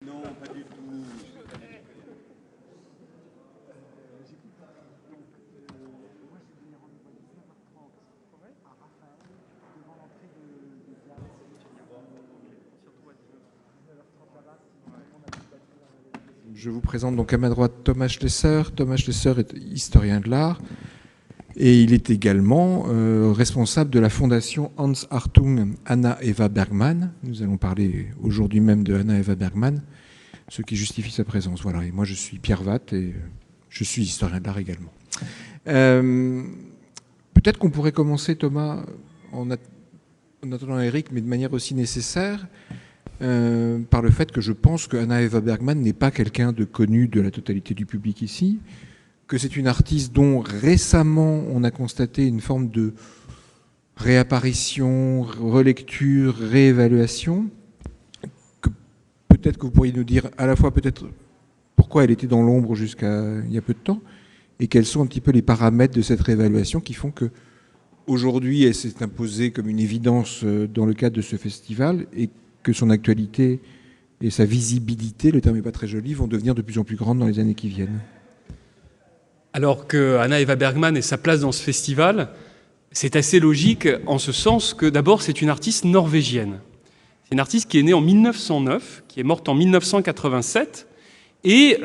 Non, pas du tout. Je vous présente donc à ma droite Thomas Schlesser. Thomas Schlesser est historien de l'art et il est également responsable de la fondation Hans Hartung Anna Eva Bergman. Nous allons parler aujourd'hui même de Anna Eva Bergman, ce qui justifie sa présence. Voilà. Et moi, je suis Pierre Watt et je suis historien de l'art également. Peut-être qu'on pourrait commencer, Thomas, en attendant Eric, mais de manière aussi nécessaire, par le fait que je pense que Anna Eva Bergman n'est pas quelqu'un de connu de la totalité du public ici, que c'est une artiste dont récemment on a constaté une forme de réapparition, relecture, réévaluation, que peut-être que vous pourriez nous dire à la fois peut-être pourquoi elle était dans l'ombre jusqu'à il y a peu de temps, et quels sont un petit peu les paramètres de cette réévaluation qui font que aujourd'hui elle s'est imposée comme une évidence dans le cadre de ce festival, et que son actualité et sa visibilité, le terme n'est pas très joli, vont devenir de plus en plus grandes dans les années qui viennent. Alors que Anna Eva Bergman ait sa place dans ce festival, c'est assez logique en ce sens que d'abord c'est une artiste norvégienne. C'est une artiste qui est née en 1909, qui est morte en 1987 et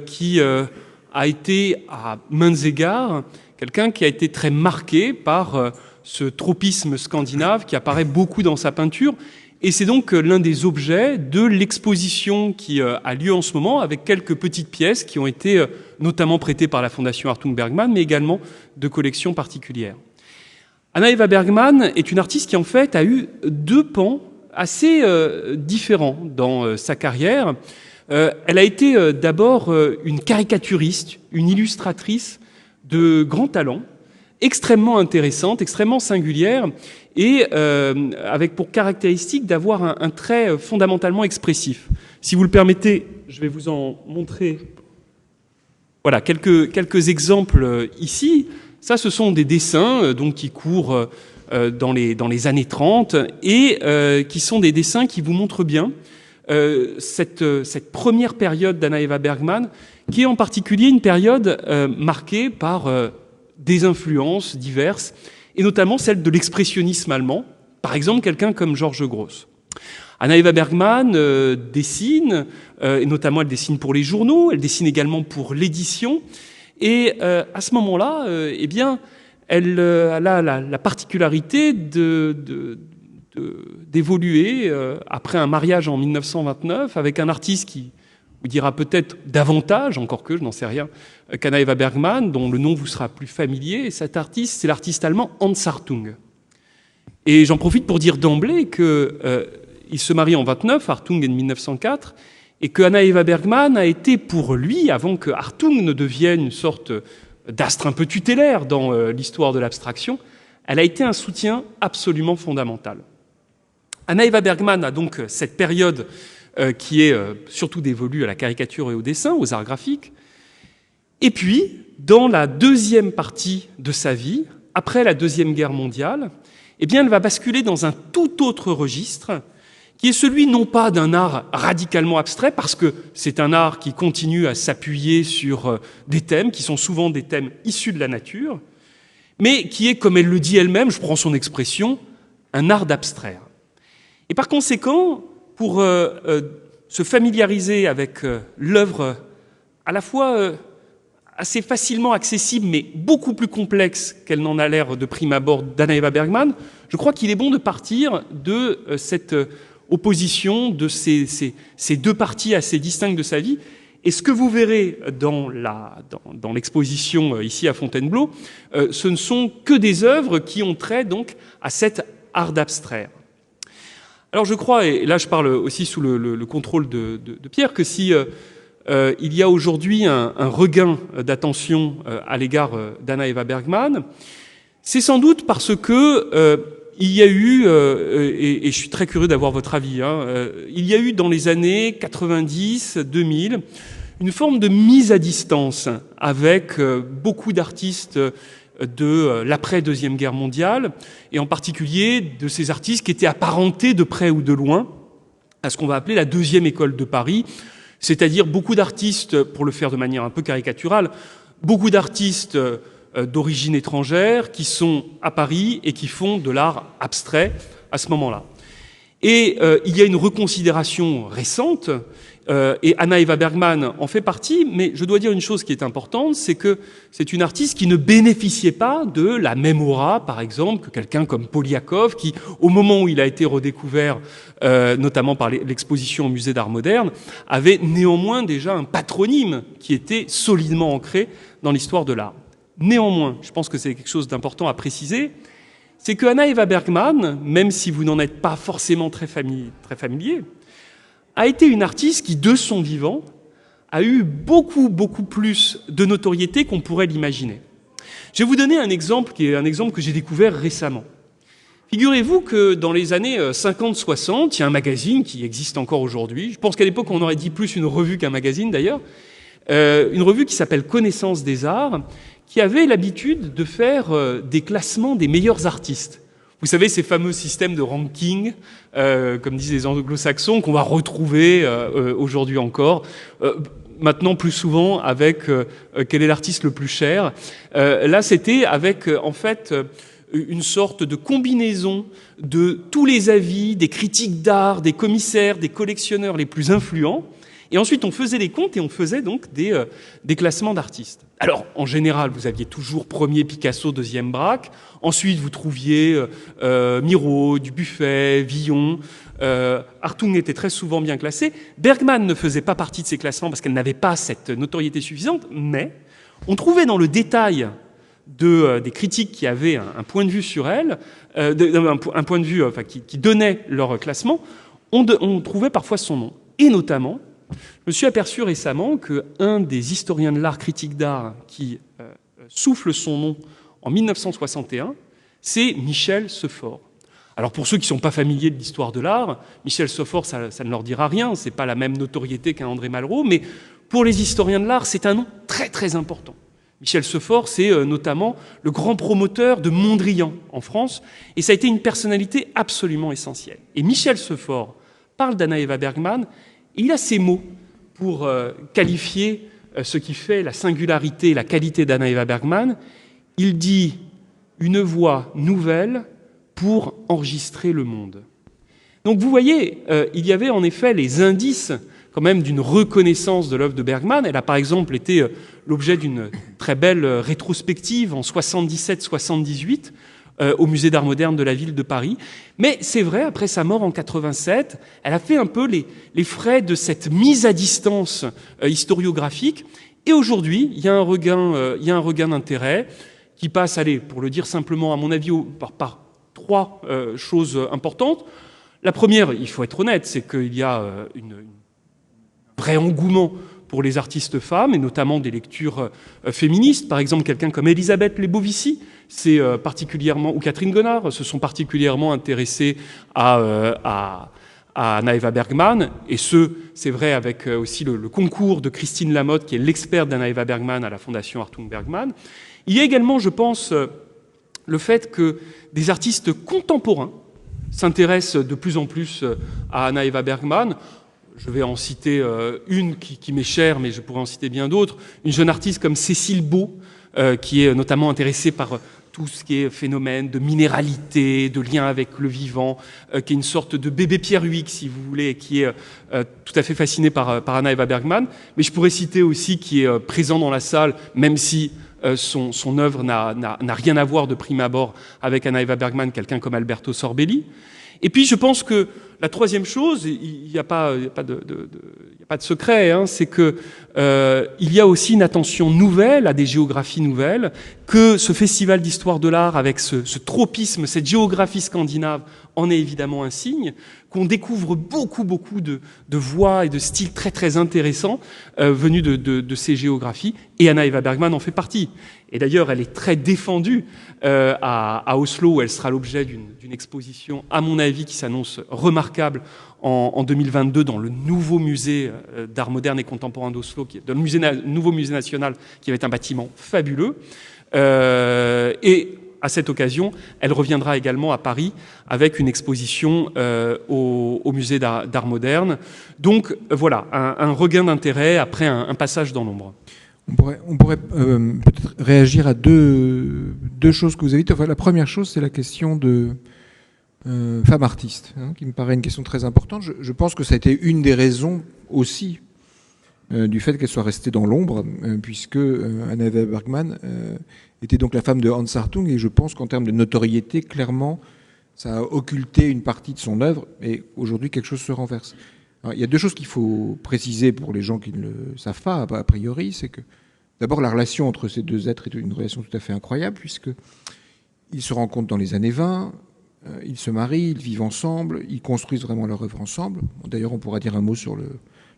qui a été à maintes égards quelqu'un qui a été très marqué par ce tropisme scandinave qui apparaît beaucoup dans sa peinture. Et c'est donc l'un des objets de l'exposition qui a lieu en ce moment, avec quelques petites pièces qui ont été notamment prêtées par la Fondation Hartung Bergman, mais également de collections particulières. Anna Eva Bergman est une artiste qui en fait a eu deux pans assez différents dans sa carrière. Elle a été d'abord une caricaturiste, une illustratrice de grand talent, extrêmement intéressante, extrêmement singulière, et avec pour caractéristique d'avoir un trait fondamentalement expressif. Si vous le permettez, je vais vous en montrer voilà, quelques exemples ici. Ça, ce sont des dessins donc, qui courent dans les années 30 et qui sont des dessins qui vous montrent bien cette première période d'Anna Eva Bergman, qui est en particulier une période marquée par des influences diverses, et notamment celle de l'expressionnisme allemand, par exemple quelqu'un comme Georges Grosz. Anna Eva Bergman dessine, et notamment elle dessine pour les journaux, elle dessine également pour l'édition, et à ce moment-là, eh bien, elle a la particularité d'évoluer après un mariage en 1929 avec un artiste qui vous dira peut-être davantage, encore que je n'en sais rien, qu'Anna Eva Bergman, dont le nom vous sera plus familier. Et cet artiste, c'est l'artiste allemand Hans Hartung. Et j'en profite pour dire d'emblée qu'il se marie en 29, Hartung est de 1904, et que Anna Eva Bergman a été pour lui, avant que Hartung ne devienne une sorte d'astre un peu tutélaire dans l'histoire de l'abstraction, elle a été un soutien absolument fondamental. Anna Eva Bergman a donc cette période qui est surtout dévolue à la caricature et au dessin, aux arts graphiques. Et puis, dans la deuxième partie de sa vie, après la Deuxième Guerre mondiale, eh bien, elle va basculer dans un tout autre registre, qui est celui non pas d'un art radicalement abstrait, parce que c'est un art qui continue à s'appuyer sur des thèmes qui sont souvent des thèmes issus de la nature, mais qui est, comme elle le dit elle-même, je prends son expression, un art d'abstraire. Et par conséquent, pour se familiariser avec l'œuvre à la fois assez facilement accessible, mais beaucoup plus complexe qu'elle n'en a l'air de prime abord d'Anna Eva Bergman, je crois qu'il est bon de partir de cette opposition, de ces deux parties assez distinctes de sa vie. Et ce que vous verrez dans l'exposition ici à Fontainebleau, ce ne sont que des œuvres qui ont trait donc à cet art d'abstraire. Alors je crois, et là je parle aussi sous le contrôle de Pierre, que si il y a aujourd'hui un regain d'attention à l'égard d'Anna Eva Bergman, c'est sans doute parce que il y a eu, et je suis très curieux d'avoir votre avis, il y a eu dans les années 90, 2000, une forme de mise à distance avec beaucoup d'artistes de l'après-Deuxième Guerre mondiale, et en particulier de ces artistes qui étaient apparentés de près ou de loin à ce qu'on va appeler la deuxième école de Paris, c'est-à-dire beaucoup d'artistes, pour le faire de manière un peu caricaturale, beaucoup d'artistes d'origine étrangère qui sont à Paris et qui font de l'art abstrait à ce moment-là. Et il y a une reconsidération récente, et Anna Eva Bergman en fait partie, mais je dois dire une chose qui est importante, c'est que c'est une artiste qui ne bénéficiait pas de la même aura, par exemple, que quelqu'un comme Poliakov, qui, au moment où il a été redécouvert, notamment par l'exposition au Musée d'Art moderne, avait néanmoins déjà un patronyme qui était solidement ancré dans l'histoire de l'art. Néanmoins, je pense que c'est quelque chose d'important à préciser, c'est que Anna Eva Bergman, même si vous n'en êtes pas forcément très familier, a été une artiste qui, de son vivant, a eu beaucoup plus de notoriété qu'on pourrait l'imaginer. Je vais vous donner un exemple qui est un exemple que j'ai découvert récemment. Figurez-vous que dans les années 50-60, il y a un magazine qui existe encore aujourd'hui. Je pense qu'à l'époque, on aurait dit plus une revue qu'un magazine d'ailleurs. Une revue qui s'appelle Connaissance des Arts, qui avait l'habitude de faire des classements des meilleurs artistes. Vous savez, ces fameux systèmes de ranking, comme disent les anglo-saxons, qu'on va retrouver aujourd'hui encore, maintenant plus souvent avec quel est l'artiste le plus cher. Là, c'était avec, en fait, une sorte de combinaison de tous les avis des critiques d'art, des commissaires, des collectionneurs les plus influents. Et ensuite, on faisait les comptes et on faisait donc des classements d'artistes. Alors, en général, vous aviez toujours premier Picasso, deuxième Braque. Ensuite, vous trouviez Miro, Dubuffet, Villon. Hartung était très souvent bien classé. Bergman ne faisait pas partie de ces classements parce qu'elle n'avait pas cette notoriété suffisante. Mais on trouvait dans le détail des critiques qui avaient un point de vue sur elle, un point de vue qui donnait leur classement, on trouvait parfois son nom. Et notamment, je me suis aperçu récemment qu'un des historiens de l'art, critique d'art, qui souffle son nom en 1961, c'est Michel Sephore. Alors pour ceux qui ne sont pas familiers de l'histoire de l'art, Michel Sephore, ça ne leur dira rien, c'est pas la même notoriété qu'un André Malraux, mais pour les historiens de l'art, c'est un nom très important. Michel Sephore, c'est notamment le grand promoteur de Mondrian en France, et ça a été une personnalité absolument essentielle. Et Michel Sephore parle d'Anna Eva Bergman, et il a ces mots pour qualifier ce qui fait la singularité et la qualité d'Anna Eva Bergman. Il dit « une voix nouvelle pour enregistrer le monde ». Donc vous voyez, il y avait en effet les indices quand même d'une reconnaissance de l'œuvre de Bergman. Elle a par exemple été l'objet d'une très belle rétrospective en 77-78 au Musée d'Art moderne de la ville de Paris. Mais c'est vrai, après sa mort en 87, elle a fait un peu les frais de cette mise à distance historiographique. Et aujourd'hui, il y a un regain d'intérêt qui passe, allez, pour le dire simplement, à mon avis, par trois choses importantes. La première, il faut être honnête, c'est qu'il y a un vrai engouement pour les artistes femmes, et notamment des lectures féministes. Par exemple, quelqu'un comme Elisabeth Lebovici, ou Catherine Gonard, se sont particulièrement intéressés à Anna Eva Bergman, et c'est vrai avec aussi le concours de Christine Lamotte, qui est l'experte d'Anna Eva Bergman à la Fondation Hartung Bergman. Il y a également, je pense, le fait que des artistes contemporains s'intéressent de plus en plus à Anna Eva Bergman. Je vais en citer une qui m'est chère, mais je pourrais en citer bien d'autres. Une jeune artiste comme Cécile Beau, qui est notamment intéressée par tout ce qui est phénomène de minéralité, de lien avec le vivant, qui est une sorte de bébé Pierre-Huyghe, si vous voulez, et qui est tout à fait fascinée par Anna Eva Bergman. Mais je pourrais citer aussi, qui est présent dans la salle, même si son œuvre n'a rien à voir de prime abord avec Anna Eva Bergman, quelqu'un comme Alberto Sorbelli. Et puis je pense que la troisième chose, il n'y a pas de secret, hein, c'est que il y a aussi une attention nouvelle à des géographies nouvelles, que ce festival d'histoire de l'art avec ce tropisme, cette géographie scandinave en est évidemment un signe, qu'on découvre beaucoup de voix et de styles très intéressants venus de ces géographies, et Anna Eva Bergman en fait partie. Et d'ailleurs, elle est très défendue à Oslo, où elle sera l'objet d'une exposition, à mon avis, qui s'annonce remarquable en 2022 dans le nouveau musée d'art moderne et contemporain d'Oslo, dans le nouveau musée national, qui va être un bâtiment fabuleux. Et à cette occasion, elle reviendra également à Paris avec une exposition au musée d'art moderne. Donc voilà, un regain d'intérêt après un passage dans l'ombre. On pourrait peut-être réagir à deux choses que vous avez dites. Enfin, la première chose, c'est la question de femme artiste, qui me paraît une question très importante. Je pense que ça a été une des raisons aussi du fait qu'elle soit restée dans l'ombre, puisque Anna Eva Bergman était donc la femme de Hans Hartung, et je pense qu'en termes de notoriété, clairement, ça a occulté une partie de son œuvre, et aujourd'hui, quelque chose se renverse. Alors, il y a deux choses qu'il faut préciser pour les gens qui ne le savent pas, a priori, c'est que d'abord, la relation entre ces deux êtres est une relation tout à fait incroyable, puisqu'ils se rencontrent dans les années 20, ils se marient, ils vivent ensemble, ils construisent vraiment leur œuvre ensemble. Bon, d'ailleurs, on pourra dire un mot sur la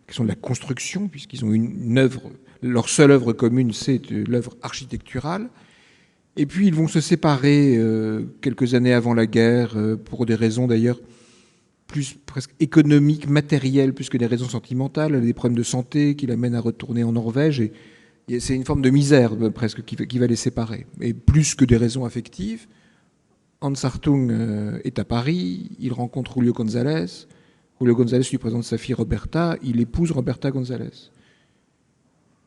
question de la construction, puisqu'ils ont une œuvre, leur seule œuvre commune, c'est l'œuvre architecturale. Et puis, ils vont se séparer quelques années avant la guerre, pour des raisons d'ailleurs plus presque économiques, matérielles, plus que des raisons sentimentales. Elle a des problèmes de santé qui l'amènent à retourner en Norvège, et c'est une forme de misère presque qui va les séparer. Et plus que des raisons affectives, Hans Hartung est à Paris, il rencontre Julio González. Julio González lui présente sa fille Roberta, il épouse Roberta González.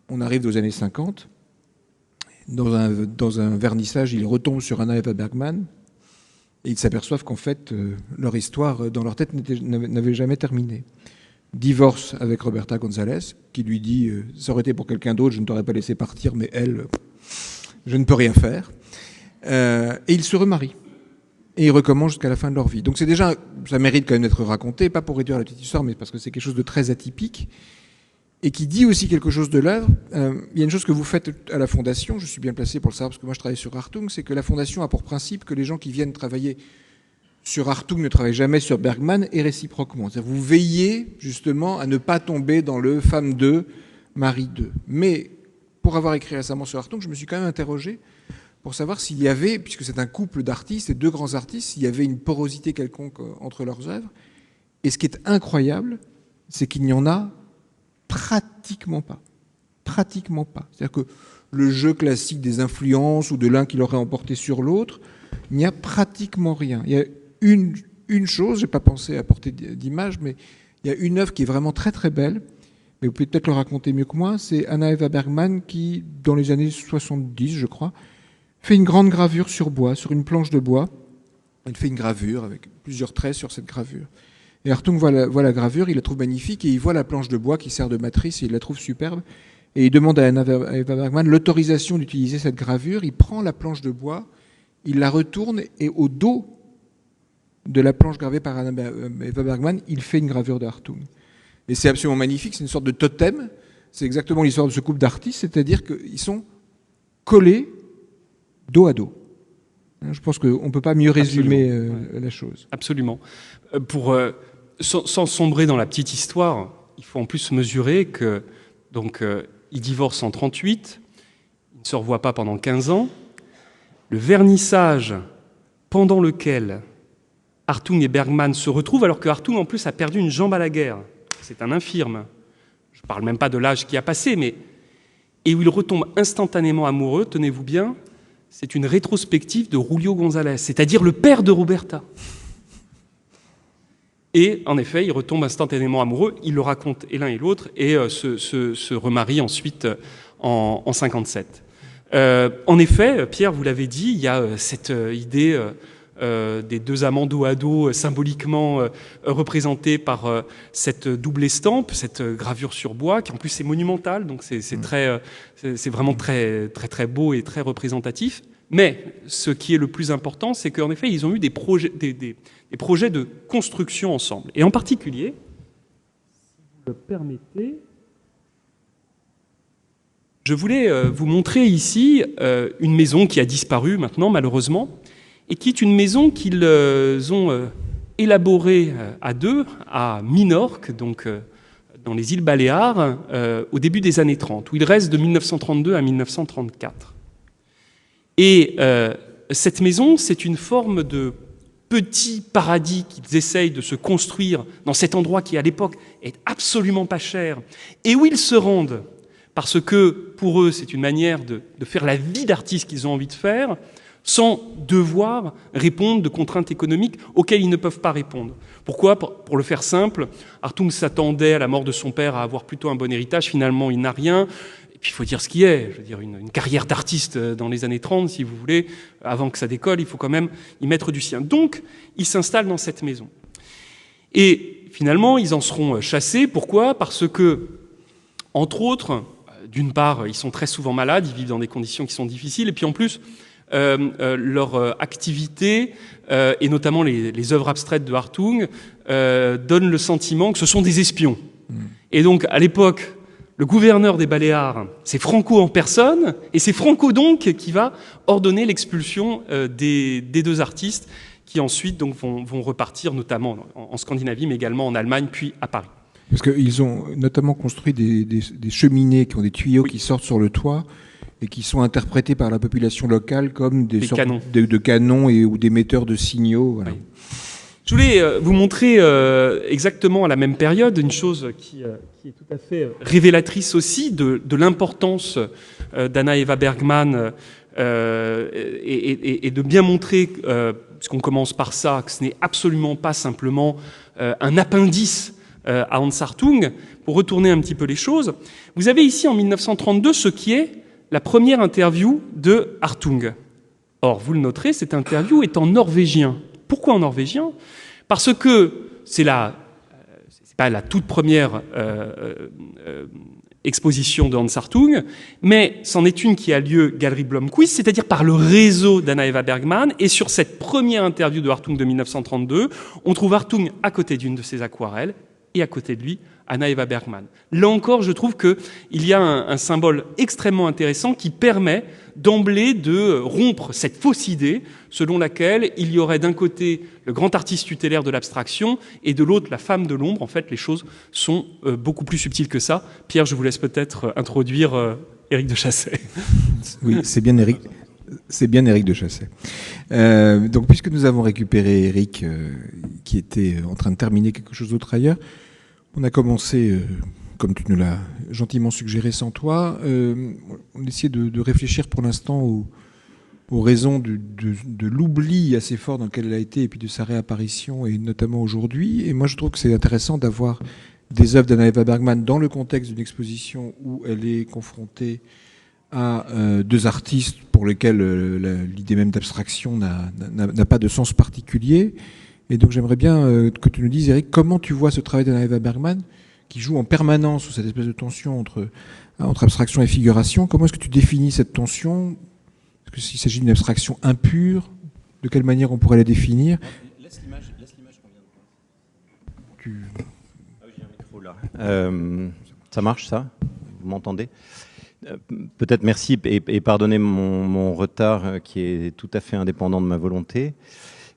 On arrive aux années 50. Dans un vernissage, ils retombent sur Anna Eva Bergman, et ils s'aperçoivent qu'en fait, leur histoire, dans leur tête, n'avait jamais terminé. Divorce avec Roberta González, qui lui dit « Ça aurait été pour quelqu'un d'autre, je ne t'aurais pas laissé partir, mais elle, je ne peux rien faire. » Et ils se remarient. Et ils recommencent jusqu'à la fin de leur vie. Donc c'est déjà, ça mérite quand même d'être raconté, pas pour réduire la petite histoire, mais parce que c'est quelque chose de très atypique, et qui dit aussi quelque chose de l'œuvre. Il y a une chose que vous faites à la Fondation, je suis bien placé pour le savoir, parce que moi je travaille sur Hartung, c'est que la Fondation a pour principe que les gens qui viennent travailler sur Hartung ne travaillent jamais sur Bergman, et réciproquement. C'est-à-dire vous veillez justement à ne pas tomber dans le femme 2, mari 2. Mais pour avoir écrit récemment sur Hartung, je me suis quand même interrogé pour savoir s'il y avait, puisque c'est un couple d'artistes, et deux grands artistes, s'il y avait une porosité quelconque entre leurs œuvres. Et ce qui est incroyable, c'est qu'il n'y en a pratiquement pas. Pratiquement pas. C'est-à-dire que le jeu classique des influences ou de l'un qui l'aurait emporté sur l'autre, il n'y a pratiquement rien. Il y a une chose, je n'ai pas pensé à porter d'image, mais il y a une œuvre qui est vraiment très très belle, mais vous pouvez peut-être le raconter mieux que moi, c'est Anna Eva Bergman qui, dans les années 70, je crois, fait une grande gravure sur bois, sur une planche de bois. Elle fait une gravure avec plusieurs traits sur cette gravure. Et Hartung voit la gravure, il la trouve magnifique, et il voit la planche de bois qui sert de matrice, et il la trouve superbe. Et il demande à Anna Eva Bergman l'autorisation d'utiliser cette gravure. Il prend la planche de bois, il la retourne, et au dos de la planche gravée par Anna Eva Bergman, il fait une gravure de Hartung. Et c'est absolument magnifique, c'est une sorte de totem. C'est exactement l'histoire de ce couple d'artistes, c'est-à-dire qu'ils sont collés dos à dos. Je pense qu'on ne peut pas mieux résumer la chose. Absolument. Sans sombrer dans la petite histoire, il faut en plus mesurer que donc ils divorcent en 1938, ils ne se revoient pas pendant 15 ans. Le vernissage pendant lequel Hartung et Bergman se retrouvent, alors que Hartung en plus a perdu une jambe à la guerre. C'est un infirme. Je ne parle même pas de l'âge qui a passé, mais et où ils retombent instantanément amoureux, tenez-vous bien, c'est une rétrospective de Julio González, c'est-à-dire le père de Roberta. Et en effet, ils retombent instantanément amoureux, ils le racontent et l'un et l'autre, et se remarient ensuite en 1957. En effet, Pierre, vous l'avez dit, il y a cette idée des deux amants dos à dos, symboliquement représentés par cette double estampe, cette gravure sur bois, qui en plus est monumentale, donc c'est vraiment très, très, très beau et très représentatif. Mais ce qui est le plus important, c'est qu'en effet, ils ont eu des projets de construction ensemble. Et en particulier, si vous le permettez, je voulais vous montrer ici une maison qui a disparu maintenant, malheureusement, et qui est une maison qu'ils ont élaborée à deux, à Minorque, donc dans les îles Baléares, au début des années 30, où ils restent de 1932 à 1934. Et cette maison, c'est une forme de petit paradis qu'ils essayent de se construire dans cet endroit qui, à l'époque, est absolument pas cher, et où ils se rendent, parce que, pour eux, c'est une manière de faire la vie d'artiste qu'ils ont envie de faire, sans devoir répondre de contraintes économiques auxquelles ils ne peuvent pas répondre. Pourquoi ? Pour le faire simple, Hartung s'attendait à la mort de son père à avoir plutôt un bon héritage. Finalement, il n'a rien. Et puis, il faut dire ce qui est. Je veux dire, une carrière d'artiste dans les années 30, si vous voulez, avant que ça décolle, il faut quand même y mettre du sien. Donc, il s'installe dans cette maison. Et finalement, ils en seront chassés. Pourquoi ? Parce que, entre autres, d'une part, ils sont très souvent malades, ils vivent dans des conditions qui sont difficiles, et puis en plus, leur activité, et notamment les œuvres abstraites de Hartung, donnent le sentiment que ce sont des espions. Et donc, à l'époque, le gouverneur des Baléares, c'est Franco en personne, et c'est Franco donc qui va ordonner l'expulsion des deux artistes, qui ensuite donc vont repartir, notamment en Scandinavie, mais également en Allemagne, puis à Paris. Parce qu'ils ont notamment construit des cheminées qui ont des tuyaux qui sortent sur le toit et qui sont interprétés par la population locale comme des sortes canons. de canons ou d'émetteurs de signaux. Voilà. Oui. Je voulais vous montrer exactement à la même période une chose qui est tout à fait révélatrice aussi de l'importance d'Anna Eva Bergman et de bien montrer, puisqu'on commence par ça, que ce n'est absolument pas simplement un appendice à Hans Hartung. Pour retourner un petit peu les choses, vous avez ici en 1932 ce qui est la première interview de Hartung. Or, vous le noterez, cette interview est en norvégien. Pourquoi en norvégien ? Parce que c'est pas la toute première exposition de Hans Hartung, mais c'en est une qui a lieu Galerie Blomquist, c'est-à-dire par le réseau d'Anna Eva Bergman. Et sur cette première interview de Hartung de 1932, on trouve Hartung à côté d'une de ses aquarelles et à côté de lui, Anna Eva Bergman. Là encore, je trouve qu'il y a un symbole extrêmement intéressant qui permet d'emblée de rompre cette fausse idée selon laquelle il y aurait d'un côté le grand artiste tutélaire de l'abstraction et de l'autre la femme de l'ombre. En fait, les choses sont beaucoup plus subtiles que ça. Pierre, je vous laisse peut-être introduire Éric de Chassey. Oui, c'est bien Éric. C'est bien Éric de Chassey. Donc, puisque nous avons récupéré Éric, qui était en train de terminer quelque chose d'autre ailleurs, on a commencé, comme tu nous l'as gentiment suggéré sans toi, on essayait de réfléchir pour l'instant aux raisons de l'oubli assez fort dans lequel elle a été et puis de sa réapparition, et notamment aujourd'hui. Et moi, je trouve que c'est intéressant d'avoir des œuvres d'Anna Eva Bergman dans le contexte d'une exposition où elle est confrontée à deux artistes pour lesquels l'idée même d'abstraction n'a pas de sens particulier. Et donc j'aimerais bien que tu nous dises, Éric, comment tu vois ce travail d'Anna Eva Bergman, qui joue en permanence sur cette espèce de tension entre abstraction et figuration. Comment est-ce que tu définis cette tension ? Est-ce qu'il s'agit d'une abstraction impure ? De quelle manière on pourrait la définir ? Laisse l'image qu'on vient de voir. Ah oui, j'ai un micro là. Ça marche, ça ? Vous m'entendez ? Peut-être merci et pardonnez mon retard qui est tout à fait indépendant de ma volonté.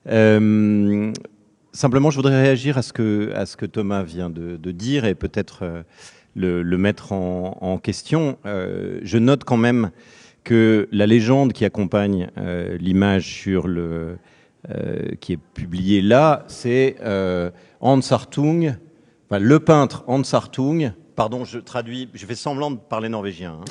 Simplement, je voudrais réagir à ce que Thomas vient de dire et peut-être le mettre en question. Je note quand même que la légende qui accompagne l'image sur qui est publiée là, c'est Hans Hartung, enfin, le peintre Hans Hartung. Pardon, je traduis, je fais semblant de parler norvégien. Hein.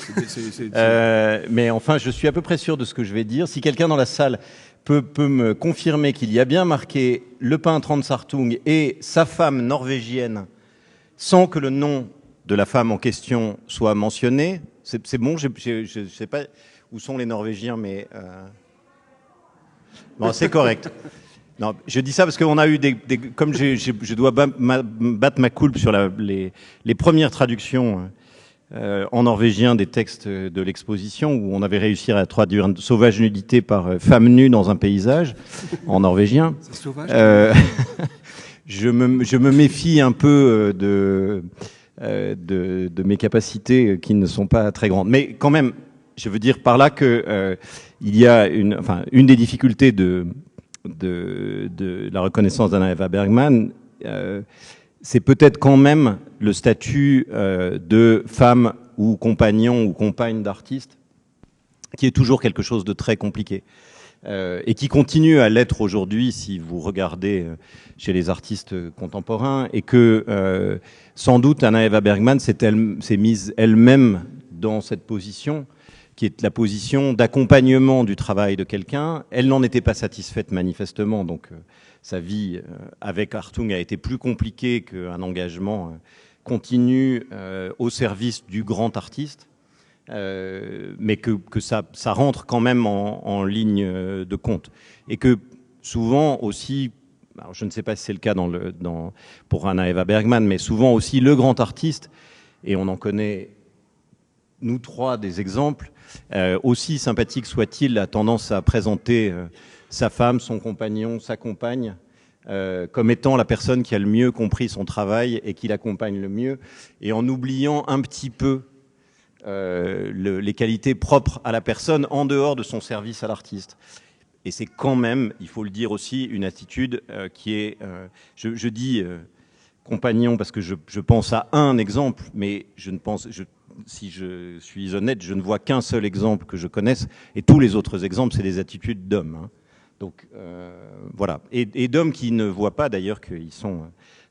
Mais enfin, je suis à peu près sûr de ce que je vais dire. Si quelqu'un dans la salle peut me confirmer qu'il y a bien marqué le peintre Hans Hartung et sa femme norvégienne, sans que le nom de la femme en question soit mentionné, c'est bon, je ne sais pas où sont les Norvégiens, mais... Bon, c'est correct. Non, je dis ça parce qu'on a eu comme je dois battre ma coulpe sur les premières traductions en norvégien des textes de l'exposition, où on avait réussi à traduire sauvage nudité par femme nue dans un paysage en norvégien. C'est sauvage. Je me méfie un peu de mes capacités qui ne sont pas très grandes, mais quand même, je veux dire par là que il y a une des difficultés de la reconnaissance d'Anna Eva Bergman, c'est peut-être quand même le statut de femme ou compagnon ou compagne d'artiste, qui est toujours quelque chose de très compliqué et qui continue à l'être aujourd'hui si vous regardez chez les artistes contemporains, et que sans doute Anna Eva Bergman s'est mise elle-même dans cette position qui est la position d'accompagnement du travail de quelqu'un. Elle n'en était pas satisfaite manifestement, donc sa vie avec Hartung a été plus compliquée qu'un engagement continu au service du grand artiste, mais que ça rentre quand même en ligne de compte. Et que souvent aussi, alors je ne sais pas si c'est le cas pour Anna Eva Bergman, mais souvent aussi le grand artiste, et on en connaît nous trois des exemples, aussi sympathique soit-il, a tendance à présenter sa femme, son compagnon, sa compagne, comme étant la personne qui a le mieux compris son travail et qui l'accompagne le mieux, et en oubliant un petit peu les qualités propres à la personne en dehors de son service à l'artiste. Et c'est quand même, il faut le dire aussi, une attitude qui est, je dis compagnon parce que je pense à un exemple, mais si je suis honnête, je ne vois qu'un seul exemple que je connaisse, et tous les autres exemples, c'est des attitudes d'hommes. Hein. Donc voilà, et d'hommes qui ne voient pas d'ailleurs qu'ils sont,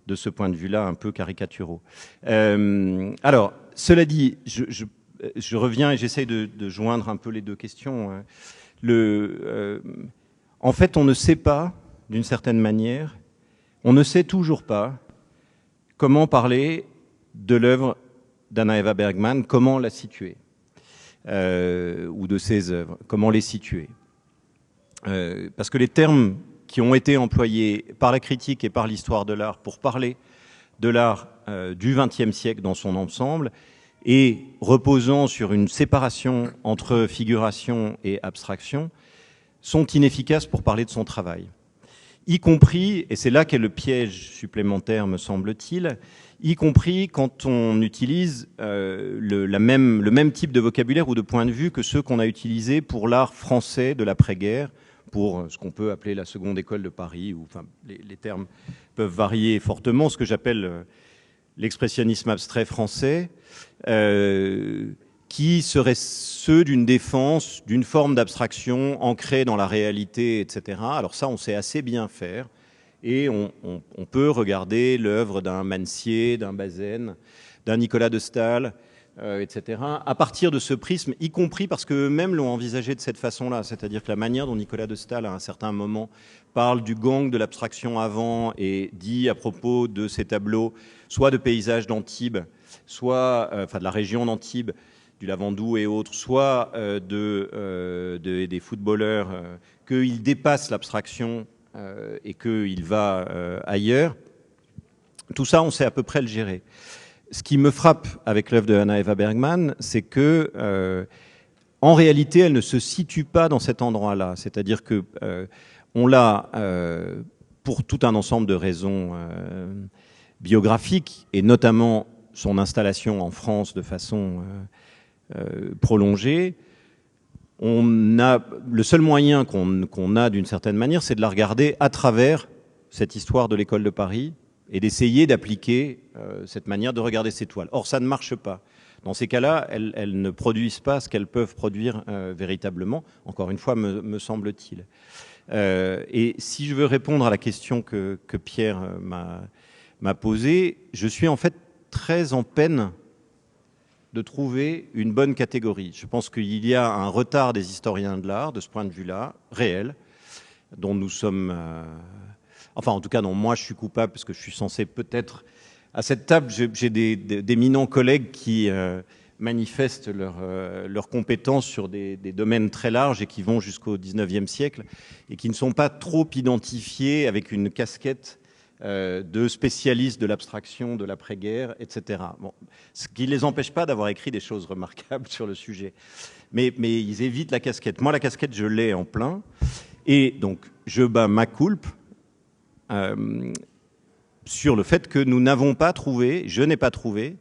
de ce point de vue-là, un peu caricaturaux. Alors, cela dit, je reviens et j'essaye de joindre un peu les deux questions. En fait, on ne sait pas, d'une certaine manière, on ne sait toujours pas comment parler de l'œuvre d'Anna Eva Bergman, comment la situer, ou de ses œuvres, comment les situer. Parce que les termes qui ont été employés par la critique et par l'histoire de l'art pour parler de l'art du XXe siècle dans son ensemble, et reposant sur une séparation entre figuration et abstraction, sont inefficaces pour parler de son travail. Y compris, et c'est là qu'est le piège supplémentaire, me semble-t-il, y compris quand on utilise le même type de vocabulaire ou de point de vue que ceux qu'on a utilisés pour l'art français de l'après-guerre, pour ce qu'on peut appeler la seconde école de Paris, où enfin, les termes peuvent varier fortement, ce que j'appelle l'expressionnisme abstrait français, qui seraient ceux d'une défense, d'une forme d'abstraction ancrée dans la réalité, etc. Alors ça, on sait assez bien faire, et on peut regarder l'œuvre d'un Mansier, d'un Bazaine, d'un Nicolas de Staël, etc., à partir de ce prisme, y compris parce qu'eux-mêmes l'ont envisagé de cette façon-là, c'est-à-dire que la manière dont Nicolas de Staël, à un certain moment, parle du gang de l'abstraction avant et dit à propos de ces tableaux, soit de paysages d'Antibes, soit de la région d'Antibes, du Lavandou et autres, soit des footballeurs, qu'il dépasse l'abstraction et qu'il va ailleurs. Tout ça, on sait à peu près le gérer. Ce qui me frappe avec l'œuvre de Anna Eva Bergman, c'est que, en réalité, elle ne se situe pas dans cet endroit-là. C'est-à-dire que on l'a, pour tout un ensemble de raisons biographiques, et notamment son installation en France de façon prolongée, le seul moyen qu'on a d'une certaine manière, c'est de la regarder à travers cette histoire de l'école de Paris et d'essayer d'appliquer cette manière de regarder ces toiles. Or, ça ne marche pas. Dans ces cas-là, elles ne produisent pas ce qu'elles peuvent produire véritablement, encore une fois, me semble-t-il. Et si je veux répondre à la question que Pierre m'a posée, je suis en fait très en peine de trouver une bonne catégorie. Je pense qu'il y a un retard des historiens de l'art, de ce point de vue-là, réel, dont nous sommes... Enfin, en tout cas, dont moi, je suis coupable, parce que je suis censé peut-être... À cette table, j'ai d'éminents collègues qui manifestent leurs compétences sur des domaines très larges et qui vont jusqu'au XIXe siècle et qui ne sont pas trop identifiés avec une casquette de spécialistes de l'abstraction, de l'après-guerre, etc. Bon, ce qui ne les empêche pas d'avoir écrit des choses remarquables sur le sujet. Mais ils évitent la casquette. Moi, la casquette, je l'ai en plein. Et donc, je bats ma culpe sur le fait que nous n'avons pas trouvé, je n'ai pas trouvé,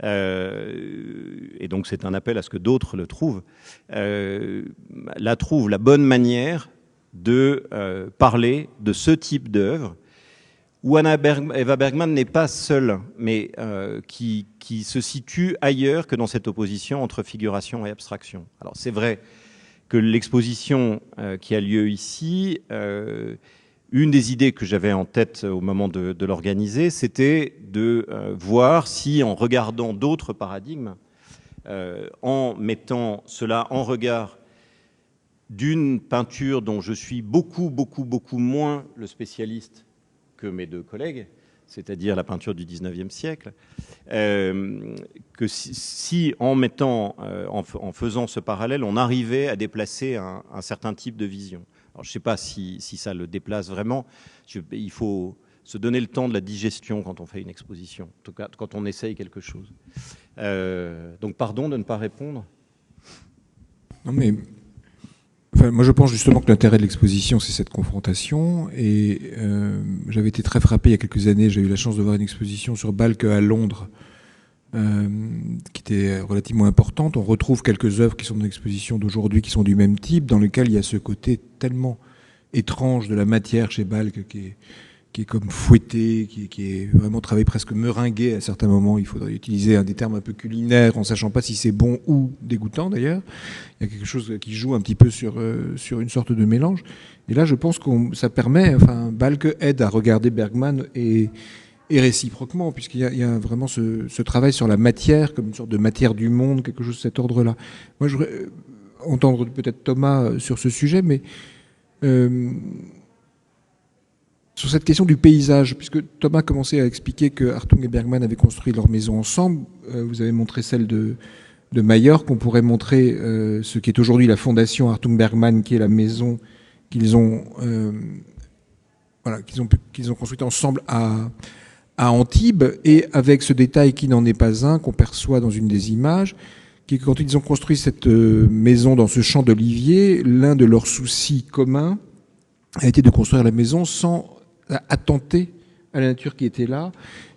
et donc c'est un appel à ce que d'autres le trouvent, la bonne manière de parler de ce type d'œuvre, où Anna Eva Bergman n'est pas seule, mais qui se situe ailleurs que dans cette opposition entre figuration et abstraction. Alors c'est vrai que l'exposition qui a lieu ici... Une des idées que j'avais en tête au moment de l'organiser, c'était de voir si, en regardant d'autres paradigmes, en mettant cela en regard d'une peinture dont je suis beaucoup moins le spécialiste que mes deux collègues, c'est-à-dire la peinture du 19e siècle, que si en faisant ce parallèle, on arrivait à déplacer un certain type de vision. Alors, je ne sais pas si ça le déplace vraiment. Il faut se donner le temps de la digestion quand on fait une exposition, en tout cas quand on essaye quelque chose. Donc pardon de ne pas répondre. Non mais, enfin, moi je pense justement que l'intérêt de l'exposition c'est cette confrontation, et j'avais été très frappé il y a quelques années, j'ai eu la chance de voir une exposition sur Balke à Londres qui était relativement importante. On retrouve quelques œuvres qui sont dans l'exposition d'aujourd'hui qui sont du même type, dans lequel il y a ce côté tellement étrange de la matière chez Balke qui est comme fouetté, qui est vraiment travaillé presque meringué à certains moments. Il faudrait utiliser des termes un peu culinaires, en sachant pas si c'est bon ou dégoûtant d'ailleurs. Il y a quelque chose qui joue un petit peu sur une sorte de mélange. Et là, je pense que ça permet, enfin, Balke aide à regarder Bergman et réciproquement, puisqu'il y a vraiment ce travail sur la matière, comme une sorte de matière du monde, quelque chose de cet ordre-là. Moi, je voudrais entendre peut-être Thomas sur ce sujet, mais sur cette question du paysage, puisque Thomas commençait à expliquer que Hartung et Bergman avaient construit leur maison ensemble. Vous avez montré celle de Majorque. On pourrait montrer ce qui est aujourd'hui la fondation Hartung Bergman, qui est la maison qu'ils ont construite ensemble à Antibes, et avec ce détail qui n'en est pas un, qu'on perçoit dans une des images, qui est que quand ils ont construit cette maison dans ce champ d'oliviers, l'un de leurs soucis communs a été de construire la maison sans attenter à la nature qui était là,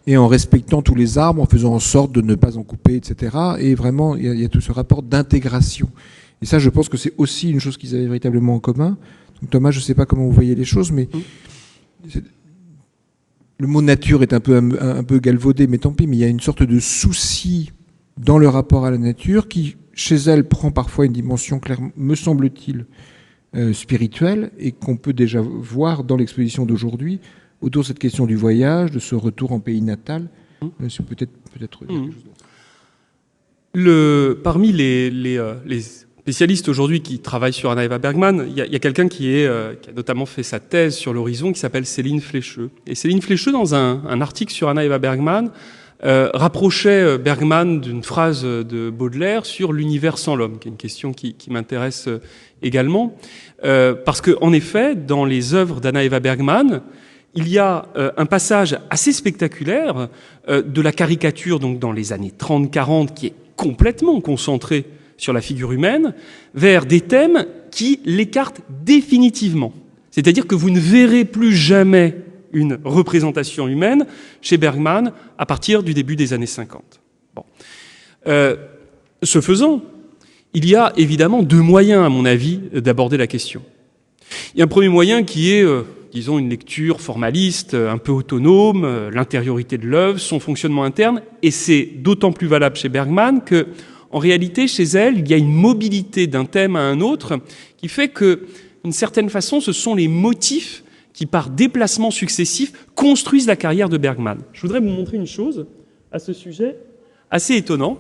et en respectant tous les arbres, en faisant en sorte de ne pas en couper, etc. Et vraiment, il y a tout ce rapport d'intégration. Et ça, je pense que c'est aussi une chose qu'ils avaient véritablement en commun. Donc, Thomas, je ne sais pas comment vous voyez les choses, mais le mot nature est un peu galvaudé, mais tant pis, mais il y a une sorte de souci dans le rapport à la nature qui, chez elle, prend parfois une dimension claire, me semble-t-il, spirituelle, et qu'on peut déjà voir dans l'exposition d'aujourd'hui autour de cette question du voyage, de ce retour en pays natal. C'est peut-être quelque chose d'autre. Parmi les spécialistes aujourd'hui qui travaillent sur Anna Eva Bergman, il y a quelqu'un qui a notamment fait sa thèse sur l'horizon, qui s'appelle Céline Flécheux. Et Céline Flécheux, dans un article sur Anna Eva Bergman, rapprochait Bergman d'une phrase de Baudelaire sur l'univers sans l'homme, qui est une question qui m'intéresse également, parce que en effet, dans les œuvres d'Anna Eva Bergman, il y a un passage assez spectaculaire de la caricature, donc dans les années 30-40, qui est complètement concentré sur la figure humaine, vers des thèmes qui l'écartent définitivement. C'est-à-dire que vous ne verrez plus jamais une représentation humaine chez Bergman à partir du début des années 50. Bon. Ce faisant, il y a évidemment deux moyens, à mon avis, d'aborder la question. Il y a un premier moyen qui est, disons, une lecture formaliste, un peu autonome, l'intériorité de l'œuvre, son fonctionnement interne, et c'est d'autant plus valable chez Bergman que, en réalité, chez elle, il y a une mobilité d'un thème à un autre qui fait que, d'une certaine façon, ce sont les motifs qui, par déplacements successifs, construisent la carrière de Bergman. Je voudrais vous montrer une chose à ce sujet assez étonnant.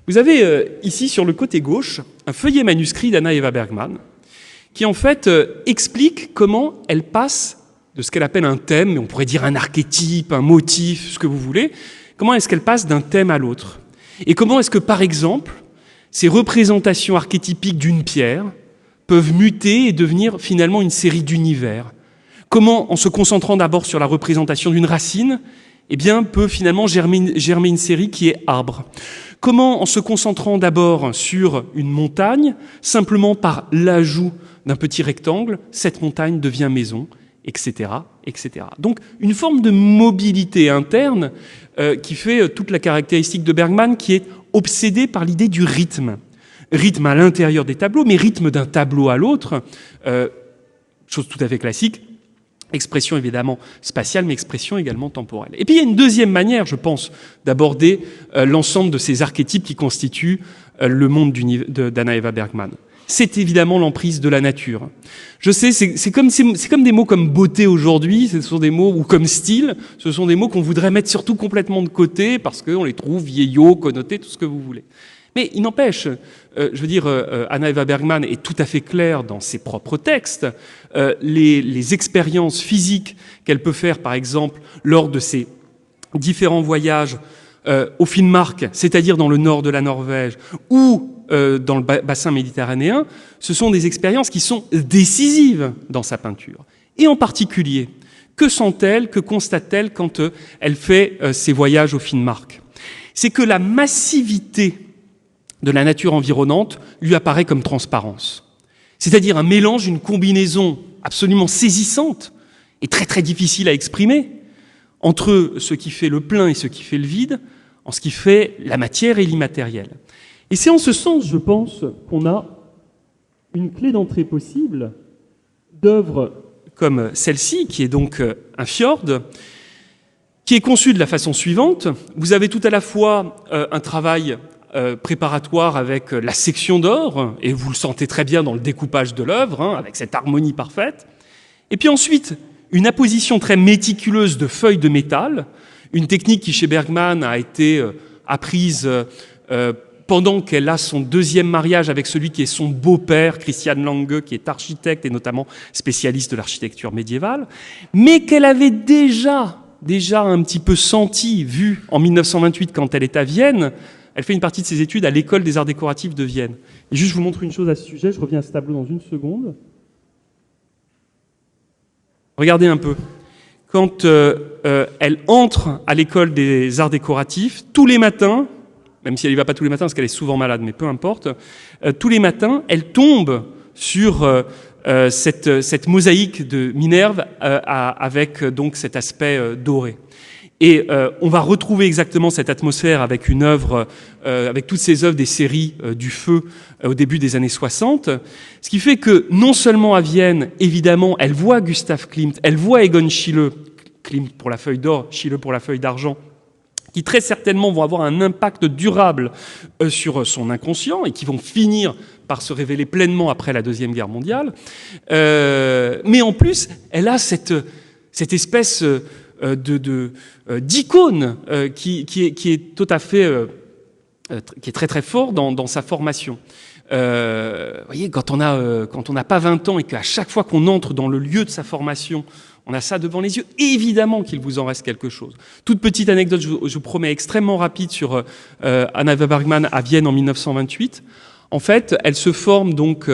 Vous avez ici, sur le côté gauche, un feuillet manuscrit d'Anna Eva Bergman qui, en fait, explique comment elle passe de ce qu'elle appelle un thème, mais on pourrait dire un archétype, un motif, ce que vous voulez, comment est-ce qu'elle passe d'un thème à l'autre. Et comment est-ce que, par exemple, ces représentations archétypiques d'une pierre peuvent muter et devenir finalement une série d'univers. Comment, en se concentrant d'abord sur la représentation d'une racine, eh bien, peut finalement germer une série qui est arbre. Comment, en se concentrant d'abord sur une montagne, simplement par l'ajout d'un petit rectangle, cette montagne devient maison, etc., etc. Donc, une forme de mobilité interne qui fait toute la caractéristique de Bergman, qui est obsédé par l'idée du rythme. Rythme à l'intérieur des tableaux, mais rythme d'un tableau à l'autre, chose tout à fait classique, expression évidemment spatiale, mais expression également temporelle. Et puis il y a une deuxième manière, je pense, d'aborder l'ensemble de ces archétypes qui constituent le monde d'Anna Eva Bergman. c'est évidemment l'emprise de la nature. Je sais, c'est comme des mots comme beauté aujourd'hui, ce sont des mots, ou comme style, ce sont des mots qu'on voudrait mettre surtout complètement de côté parce qu'on les trouve vieillots, connotés, tout ce que vous voulez. Mais il n'empêche, je veux dire, Anna Eva Bergman est tout à fait claire dans ses propres textes. Les expériences physiques qu'elle peut faire, par exemple, lors de ses différents voyages au Finnmark, c'est-à-dire dans le nord de la Norvège, ou dans le bassin méditerranéen, ce sont des expériences qui sont décisives dans sa peinture. Et en particulier, que sent-elle, que constate-t-elle quand elle fait ses voyages au Finnmark? C'est que la massivité de la nature environnante lui apparaît comme transparence. C'est-à-dire un mélange, une combinaison absolument saisissante et très très difficile à exprimer entre ce qui fait le plein et ce qui fait le vide, en ce qui fait la matière et l'immatériel. Et c'est en ce sens, je pense, qu'on a une clé d'entrée possible d'œuvres comme celle-ci, qui est donc un fjord, qui est conçue de la façon suivante. Vous avez tout à la fois un travail préparatoire avec la section d'or, et vous le sentez très bien dans le découpage de l'œuvre, avec cette harmonie parfaite. Et puis ensuite, une apposition très méticuleuse de feuilles de métal, une technique qui, chez Bergman, a été apprise pendant qu'elle a son deuxième mariage avec celui qui est son beau-père, Christian Lange, qui est architecte et notamment spécialiste de l'architecture médiévale, mais qu'elle avait déjà un petit peu senti, vu en 1928 quand elle est à Vienne. Elle fait une partie de ses études à l'école des arts décoratifs de Vienne. Et juste, je vous montre une chose à ce sujet, je reviens à ce tableau dans une seconde. Regardez un peu. Quand elle entre à l'école des arts décoratifs, tous les matins, même si elle n'y va pas tous les matins parce qu'elle est souvent malade, mais peu importe, tous les matins, elle tombe sur cette mosaïque de Minerve avec donc cet aspect doré. Et on va retrouver exactement cette atmosphère avec une œuvre, avec toutes ces œuvres des séries du Feu au début des années 60, ce qui fait que non seulement à Vienne, évidemment, elle voit Gustav Klimt, elle voit Egon Schiele, Klimt pour la feuille d'or, Schiele pour la feuille d'argent, qui très certainement vont avoir un impact durable sur son inconscient et qui vont finir par se révéler pleinement après la Deuxième Guerre mondiale. Mais en plus, elle a cette espèce d'icône qui est tout à fait qui est très très fort dans sa formation. Vous voyez, quand on n'a pas 20 ans et qu'à chaque fois qu'on entre dans le lieu de sa formation, on a ça devant les yeux, évidemment qu'il vous en reste quelque chose. Toute petite anecdote, je vous promets, extrêmement rapide sur Anna Eva Bergman à Vienne en 1928. En fait, elle se forme donc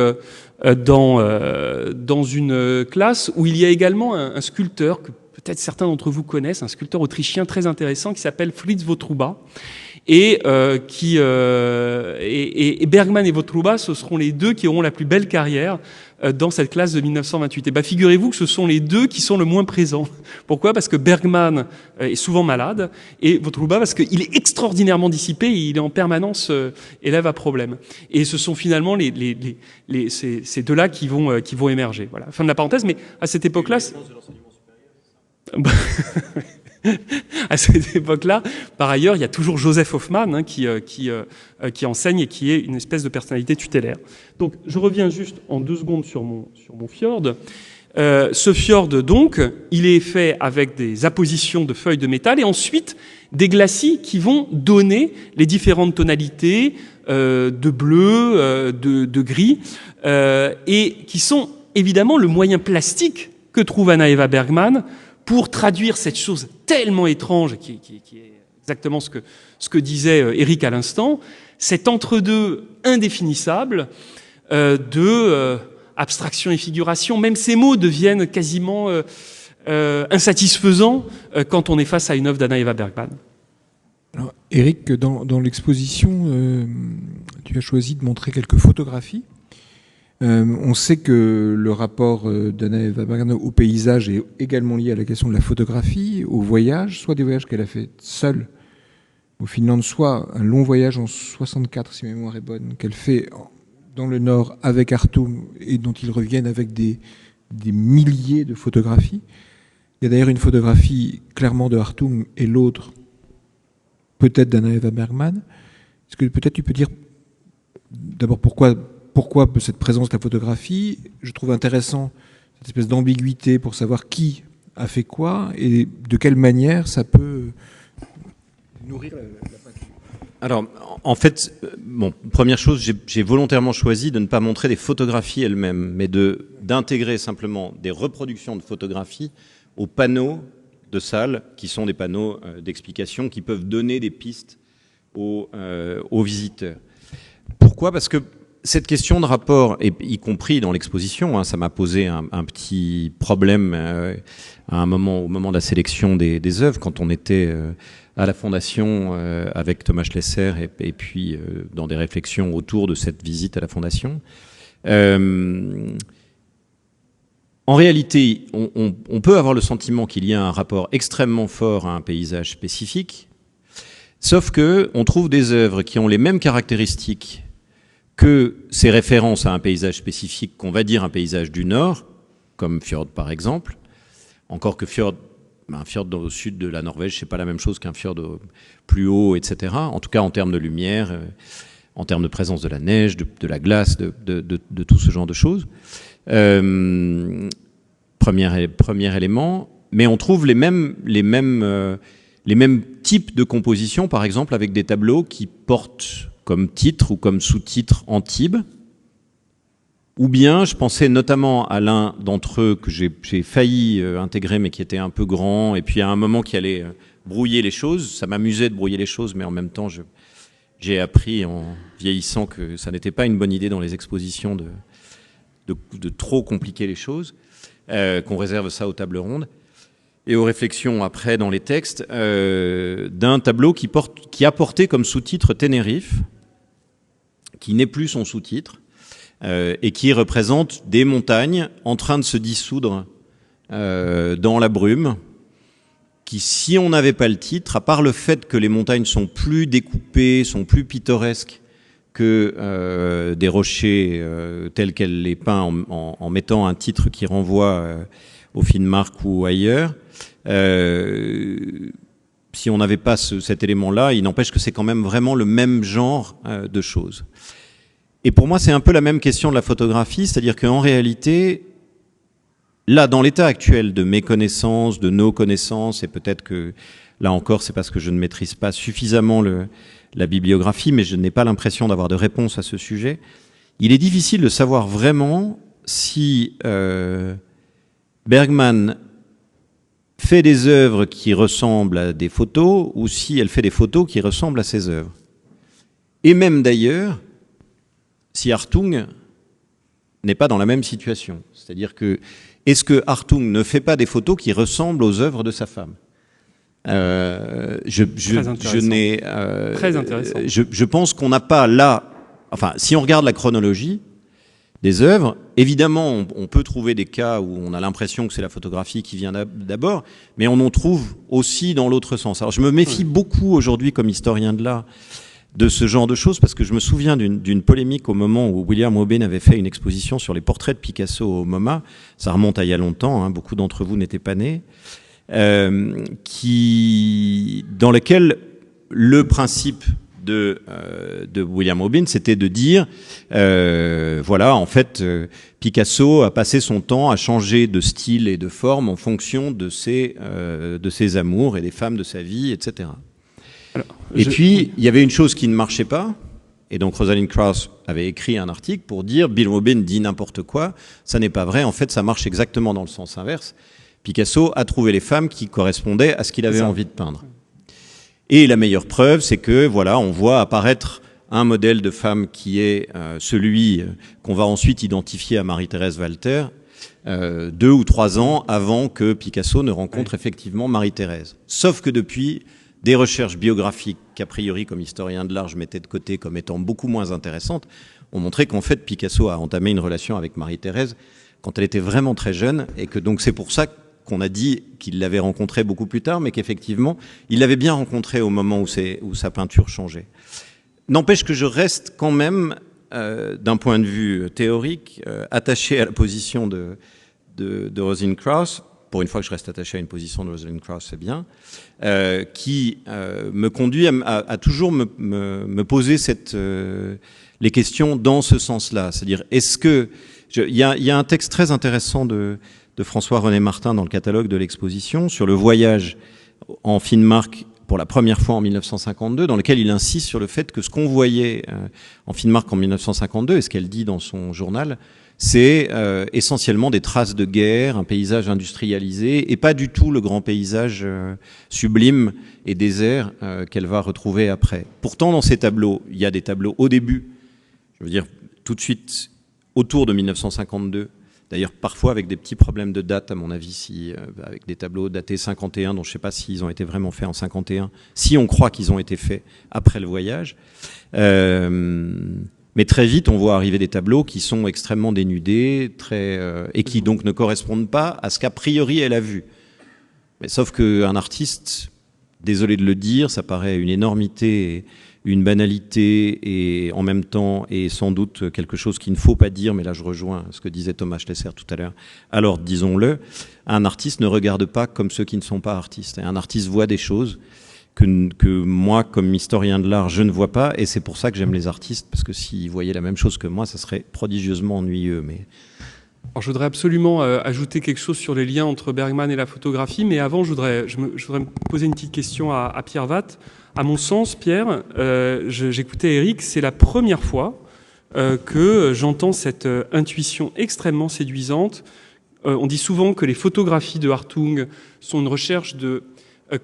dans une classe où il y a également un sculpteur que peut-être certains d'entre vous connaissent, un sculpteur autrichien très intéressant qui s'appelle Fritz Wotruba. Et Bergman et Wotruba, ce seront les deux qui auront la plus belle carrière dans cette classe de 1928. Et figurez-vous que ce sont les deux qui sont le moins présents. Pourquoi ? Parce que Bergman est souvent malade et Wotruba parce qu'il est extraordinairement dissipé et il est en permanence élève à problème. Et ce sont finalement ces deux-là qui vont émerger. Voilà. Fin de la parenthèse, mais à cette époque-là... À cette époque-là, par ailleurs, il y a toujours Joseph Hoffmann qui enseigne et qui est une espèce de personnalité tutélaire. Donc, je reviens juste en 2 secondes sur mon fjord. Ce fjord, donc, il est fait avec des appositions de feuilles de métal et ensuite des glacis qui vont donner les différentes tonalités de bleu, de gris, et qui sont évidemment le moyen plastique que trouve Anna Eva Bergman pour traduire cette chose tellement étrange, qui est exactement ce que disait Éric à l'instant, cet entre-deux indéfinissable de abstraction et figuration. Même ces mots deviennent quasiment insatisfaisants quand on est face à une œuvre d'Anna Eva Bergman. Alors, Éric, dans l'exposition, tu as choisi de montrer quelques photographies. On sait que le rapport d'Anna Eva Bergman au paysage est également lié à la question de la photographie, au voyage, soit des voyages qu'elle a fait seule au Finlande, soit un long voyage en 64, si ma mémoire est bonne, qu'elle fait dans le Nord avec Hartung et dont ils reviennent avec des milliers de photographies. Il y a d'ailleurs une photographie clairement de Hartung et l'autre peut-être d'Anna Eva Bergman. Est-ce que peut-être tu peux dire d'abord pourquoi pourquoi cette présence de la photographie. Je trouve intéressant cette espèce d'ambiguïté pour savoir qui a fait quoi et de quelle manière ça peut nourrir la peinture. Alors, en fait, bon, première chose, j'ai volontairement choisi de ne pas montrer des photographies elles-mêmes, mais d'intégrer simplement des reproductions de photographies aux panneaux de salle, qui sont des panneaux d'explication qui peuvent donner des pistes aux visiteurs. Pourquoi ? Parce que cette question de rapport, et y compris dans l'exposition, hein, ça m'a posé un petit problème au moment de la sélection des œuvres, quand on était à la Fondation avec Thomas Schlesser et puis dans des réflexions autour de cette visite à la Fondation. En réalité, on peut avoir le sentiment qu'il y a un rapport extrêmement fort à un paysage spécifique, sauf que on trouve des œuvres qui ont les mêmes caractéristiques que ces références à un paysage spécifique, qu'on va dire un paysage du Nord, comme Fjord par exemple, encore que Fjord, un fjord au sud de la Norvège, c'est pas la même chose qu'un fjord plus haut, etc. En tout cas en termes de lumière, en termes de présence de la neige, de la glace, de tout ce genre de choses. Premier élément, mais on trouve les mêmes types de compositions, par exemple avec des tableaux qui portent comme titre ou comme sous-titre Antibes. Ou bien, je pensais notamment à l'un d'entre eux que j'ai failli intégrer, mais qui était un peu grand, et puis à un moment qui allait brouiller les choses. Ça m'amusait de brouiller les choses, mais en même temps, j'ai appris en vieillissant que ça n'était pas une bonne idée dans les expositions de trop compliquer les choses, qu'on réserve ça aux tables rondes. Et aux réflexions après dans les textes, d'un tableau qui a porté comme sous-titre Tenerife, qui n'est plus son sous-titre, et qui représente des montagnes en train de se dissoudre dans la brume, qui, si on n'avait pas le titre, à part le fait que les montagnes sont plus découpées, sont plus pittoresques que des rochers tels qu'elle les peint en mettant un titre qui renvoie au Finnmark ou ailleurs, si on n'avait pas cet élément-là, il n'empêche que c'est quand même vraiment le même genre de choses. Et pour moi, c'est un peu la même question de la photographie, c'est-à-dire qu'en réalité, là, dans l'état actuel de mes connaissances, de nos connaissances, et peut-être que, là encore, c'est parce que je ne maîtrise pas suffisamment la bibliographie, mais je n'ai pas l'impression d'avoir de réponse à ce sujet, il est difficile de savoir vraiment si Bergman fait des œuvres qui ressemblent à des photos ou si elle fait des photos qui ressemblent à ses œuvres. Et même d'ailleurs, si Hartung n'est pas dans la même situation. C'est-à-dire que, est-ce que Hartung ne fait pas des photos qui ressemblent aux œuvres de sa femme ? Très intéressant. Je pense qu'on n'a pas là... Enfin, si on regarde la chronologie des œuvres, évidemment, on peut trouver des cas où on a l'impression que c'est la photographie qui vient d'abord, mais on en trouve aussi dans l'autre sens. Alors, je me méfie beaucoup aujourd'hui, comme historien de l'art, de ce genre de choses, parce que je me souviens d'une polémique au moment où William Robin avait fait une exposition sur les portraits de Picasso au MoMA. Ça remonte à il y a longtemps, hein, beaucoup d'entre vous n'étaient pas nés, dans lequel le principe de William Robin, c'était de dire, voilà, en fait, Picasso a passé son temps à changer de style et de forme en fonction de ses amours et des femmes de sa vie, etc. Alors, puis, il y avait une chose qui ne marchait pas, et donc Rosalind Krauss avait écrit un article pour dire Bill Robin dit n'importe quoi, ça n'est pas vrai, en fait ça marche exactement dans le sens inverse. Picasso a trouvé les femmes qui correspondaient à ce qu'il avait envie de peindre. Et la meilleure preuve, c'est que voilà, on voit apparaître un modèle de femme qui est celui qu'on va ensuite identifier à Marie-Thérèse Walter, 2 ou 3 ans avant que Picasso ne rencontre effectivement Marie-Thérèse. Sauf que depuis, des recherches biographiques qu'a priori, comme historien de l'art, je mettais de côté comme étant beaucoup moins intéressantes, ont montré qu'en fait, Picasso a entamé une relation avec Marie-Thérèse quand elle était vraiment très jeune, et que donc c'est pour ça qu'on a dit qu'il l'avait rencontrée beaucoup plus tard, mais qu'effectivement, il l'avait bien rencontrée au moment où sa peinture changeait. N'empêche que je reste quand même, d'un point de vue théorique, attaché à la position de Rosalind Krauss, pour une fois que je reste attaché à une position de Rosalind Krauss, c'est bien, qui me conduit à toujours me poser les questions dans ce sens-là. C'est-à-dire, est-ce que... Il y a un texte très intéressant de François-René Martin dans le catalogue de l'exposition sur le voyage en Finnmark pour la première fois en 1952, dans lequel il insiste sur le fait que ce qu'on voyait en Finnmark en 1952, et ce qu'elle dit dans son journal, c'est essentiellement des traces de guerre, un paysage industrialisé, et pas du tout le grand paysage sublime et désert qu'elle va retrouver après. Pourtant, dans ces tableaux, il y a des tableaux au début, je veux dire tout de suite autour de 1952, d'ailleurs parfois avec des petits problèmes de date, à mon avis, avec des tableaux datés 51, dont je ne sais pas s'ils ont été vraiment faits en 51, si on croit qu'ils ont été faits après le voyage. Mais très vite, on voit arriver des tableaux qui sont extrêmement dénudés, et qui donc ne correspondent pas à ce qu'a priori elle a vu. Mais sauf qu'un artiste, désolé de le dire, ça paraît une énormité, une banalité, et en même temps, et sans doute quelque chose qu'il ne faut pas dire, mais là je rejoins ce que disait Thomas Schlesser tout à l'heure. Alors, disons-le, un artiste ne regarde pas comme ceux qui ne sont pas artistes. Et un artiste voit des choses que moi, comme historien de l'art, je ne vois pas, et c'est pour ça que j'aime les artistes, parce que s'ils voyaient la même chose que moi, ça serait prodigieusement ennuyeux. Mais... Alors, je voudrais absolument ajouter quelque chose sur les liens entre Bergman et la photographie, mais avant, je voudrais me poser une petite question à Pierre Watt. À mon sens, Pierre, j'écoutais Eric, c'est la première fois que j'entends cette intuition extrêmement séduisante. On dit souvent que les photographies de Hartung sont une recherche de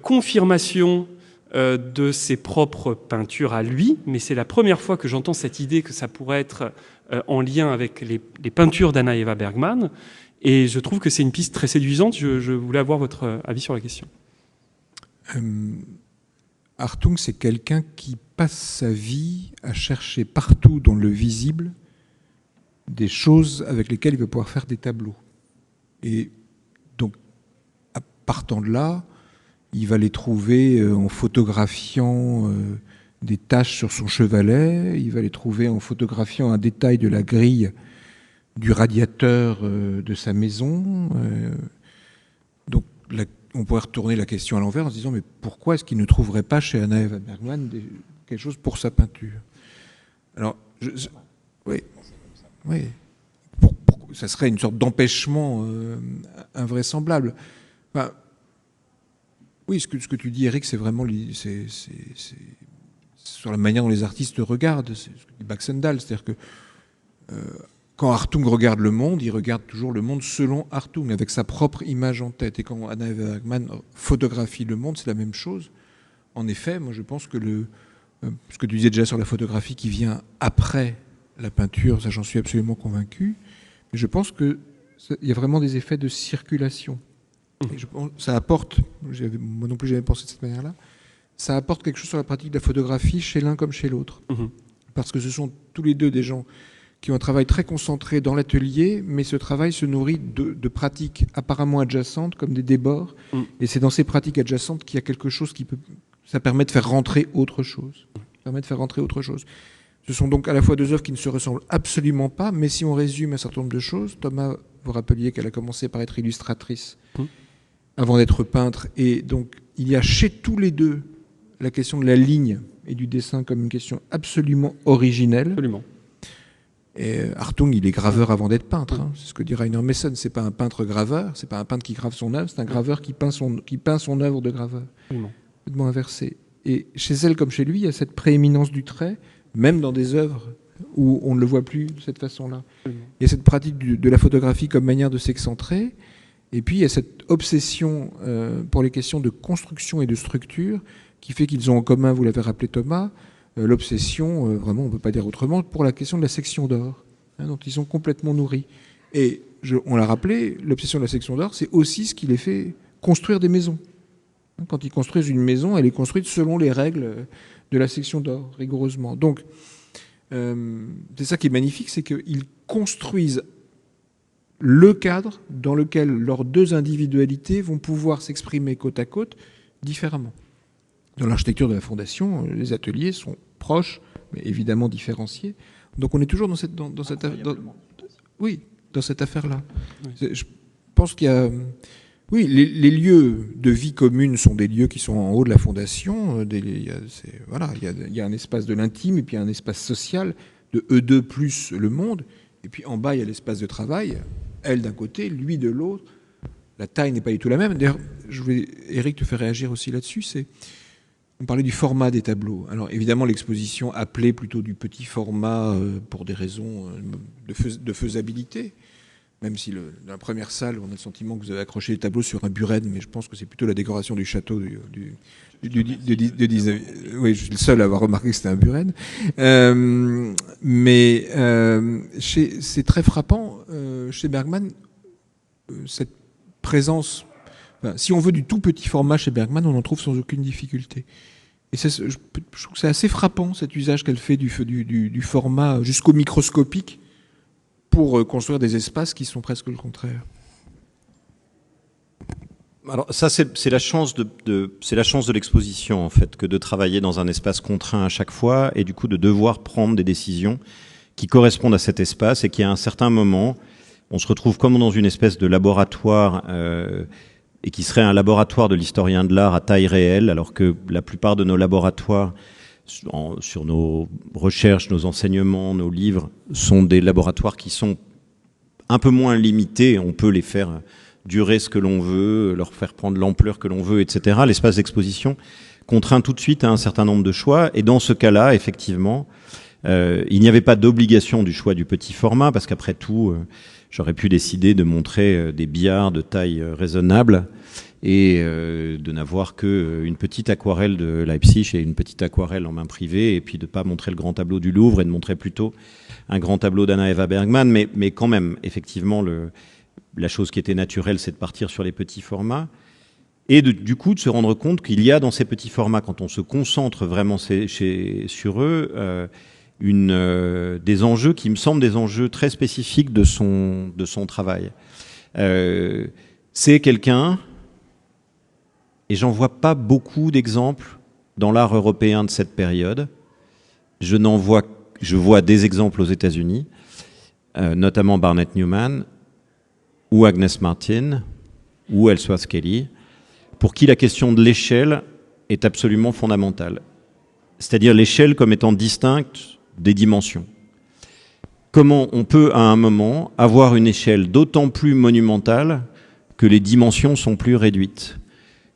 confirmation de ses propres peintures à lui, mais c'est la première fois que j'entends cette idée que ça pourrait être en lien avec les peintures d'Anna Eva Bergman, et je trouve que c'est une piste très séduisante. Je voulais avoir votre avis sur la question. Hartung, c'est quelqu'un qui passe sa vie à chercher partout dans le visible des choses avec lesquelles il va pouvoir faire des tableaux. Et donc, partant de là, il va les trouver en photographiant des taches sur son chevalet, il va les trouver en photographiant un détail de la grille du radiateur de sa maison. Donc, on pourrait retourner la question à l'envers en se disant mais pourquoi est-ce qu'il ne trouverait pas chez Anna Eva Bergman quelque chose pour sa peinture? Alors, oui, ça serait une sorte d'empêchement invraisemblable. Enfin, oui, ce que tu dis, Eric, c'est vraiment c'est sur la manière dont les artistes regardent. C'est ce que dit Baxendal, c'est-à-dire que quand Hartung regarde le monde, il regarde toujours le monde selon Hartung, avec sa propre image en tête. Et quand Anna Eva Bergman photographie le monde, c'est la même chose. En effet, moi je pense que ce que tu disais déjà sur la photographie qui vient après la peinture, ça j'en suis absolument convaincu. Mais je pense qu'il y a vraiment des effets de circulation. Et je pense, ça apporte, moi non plus j'avais pensé de cette manière-là, ça apporte quelque chose sur la pratique de la photographie chez l'un comme chez l'autre. Parce que ce sont tous les deux des gens qui ont un travail très concentré dans l'atelier, mais ce travail se nourrit de pratiques apparemment adjacentes, comme des débords. Et c'est dans ces pratiques adjacentes qu'il y a quelque chose ça permet de faire rentrer autre chose. Ce sont donc à la fois deux œuvres qui ne se ressemblent absolument pas, mais si on résume un certain nombre de choses, Thomas, vous rappeliez qu'elle a commencé par être illustratrice avant d'être peintre, et donc il y a chez tous les deux la question de la ligne et du dessin comme une question absolument originelle. Absolument. Et Hartung, il est graveur avant d'être peintre. C'est ce que dit Rainer Messen. C'est pas un peintre graveur, c'est pas un peintre qui grave son œuvre, c'est un graveur qui peint son œuvre de graveur. Complètement inversé. Et chez elle comme chez lui, il y a cette prééminence du trait, même dans des œuvres où on ne le voit plus de cette façon-là. Il y a cette pratique de la photographie comme manière de s'excentrer. Et puis il y a cette obsession pour les questions de construction et de structure qui fait qu'ils ont en commun, vous l'avez rappelé Thomas, l'obsession, vraiment on ne peut pas dire autrement, pour la question de la section d'or, dont ils sont complètement nourris. Et on l'a rappelé, l'obsession de la section d'or, c'est aussi ce qui les fait construire des maisons. Quand ils construisent une maison, elle est construite selon les règles de la section d'or, rigoureusement. Donc, c'est ça qui est magnifique, c'est qu'ils construisent le cadre dans lequel leurs deux individualités vont pouvoir s'exprimer côte à côte différemment. Dans l'architecture de la Fondation, les ateliers sont proches, mais évidemment différenciés. Donc on est toujours dans cette affaire-là. Oui. Je pense qu'il y a Oui, les lieux de vie commune sont des lieux qui sont en haut de la fondation. Il y a un espace de l'intime et puis un espace social de E2 plus le monde. Et puis en bas, il y a l'espace de travail, elle d'un côté, lui de l'autre. La taille n'est pas du tout la même. D'ailleurs, Éric, te faire réagir aussi là-dessus. On parlait du format des tableaux. Alors évidemment, l'exposition appelait plutôt du petit format pour des raisons de faisabilité. Même si dans la première salle, on a le sentiment que vous avez accroché les tableaux sur un buren, mais je pense que c'est plutôt la décoration du château du 19e. Oui, je suis le seul à avoir remarqué que c'était un buren. C'est très frappant chez Bergman, cette présence. Enfin, si on veut du tout petit format chez Bergman, on en trouve sans aucune difficulté. Et je trouve que c'est assez frappant, cet usage qu'elle fait du format jusqu'au microscopique, pour construire des espaces qui sont presque le contraire. Alors ça, c'est la chance c'est la chance de l'exposition, en fait, que de travailler dans un espace contraint à chaque fois et du coup de devoir prendre des décisions qui correspondent à cet espace et qui, à un certain moment, on se retrouve comme dans une espèce de laboratoire et qui serait un laboratoire de l'historien de l'art à taille réelle, alors que la plupart de nos laboratoires sur nos recherches, nos enseignements, nos livres, sont des laboratoires qui sont un peu moins limités. On peut les faire durer ce que l'on veut, leur faire prendre l'ampleur que l'on veut, etc. L'espace d'exposition contraint tout de suite à un certain nombre de choix. Et dans ce cas-là, effectivement, il n'y avait pas d'obligation du choix du petit format, parce qu'après tout, j'aurais pu décider de montrer des billards de taille raisonnable et de n'avoir qu'une petite aquarelle de Leipzig et une petite aquarelle en main privée, et puis de ne pas montrer le grand tableau du Louvre et de montrer plutôt un grand tableau d'Anna Eva Bergman. Mais quand même, effectivement, la chose qui était naturelle, c'est de partir sur les petits formats et du coup de se rendre compte qu'il y a dans ces petits formats, quand on se concentre vraiment sur eux, des enjeux qui me semblent des enjeux très spécifiques de son travail. C'est quelqu'un... Et j'en vois pas beaucoup d'exemples dans l'art européen de cette période. Je vois des exemples aux États-Unis, notamment Barnett Newman, ou Agnes Martin, ou Ellsworth Kelly, pour qui la question de l'échelle est absolument fondamentale. C'est-à-dire l'échelle comme étant distincte des dimensions. Comment on peut, à un moment, avoir une échelle d'autant plus monumentale que les dimensions sont plus réduites ?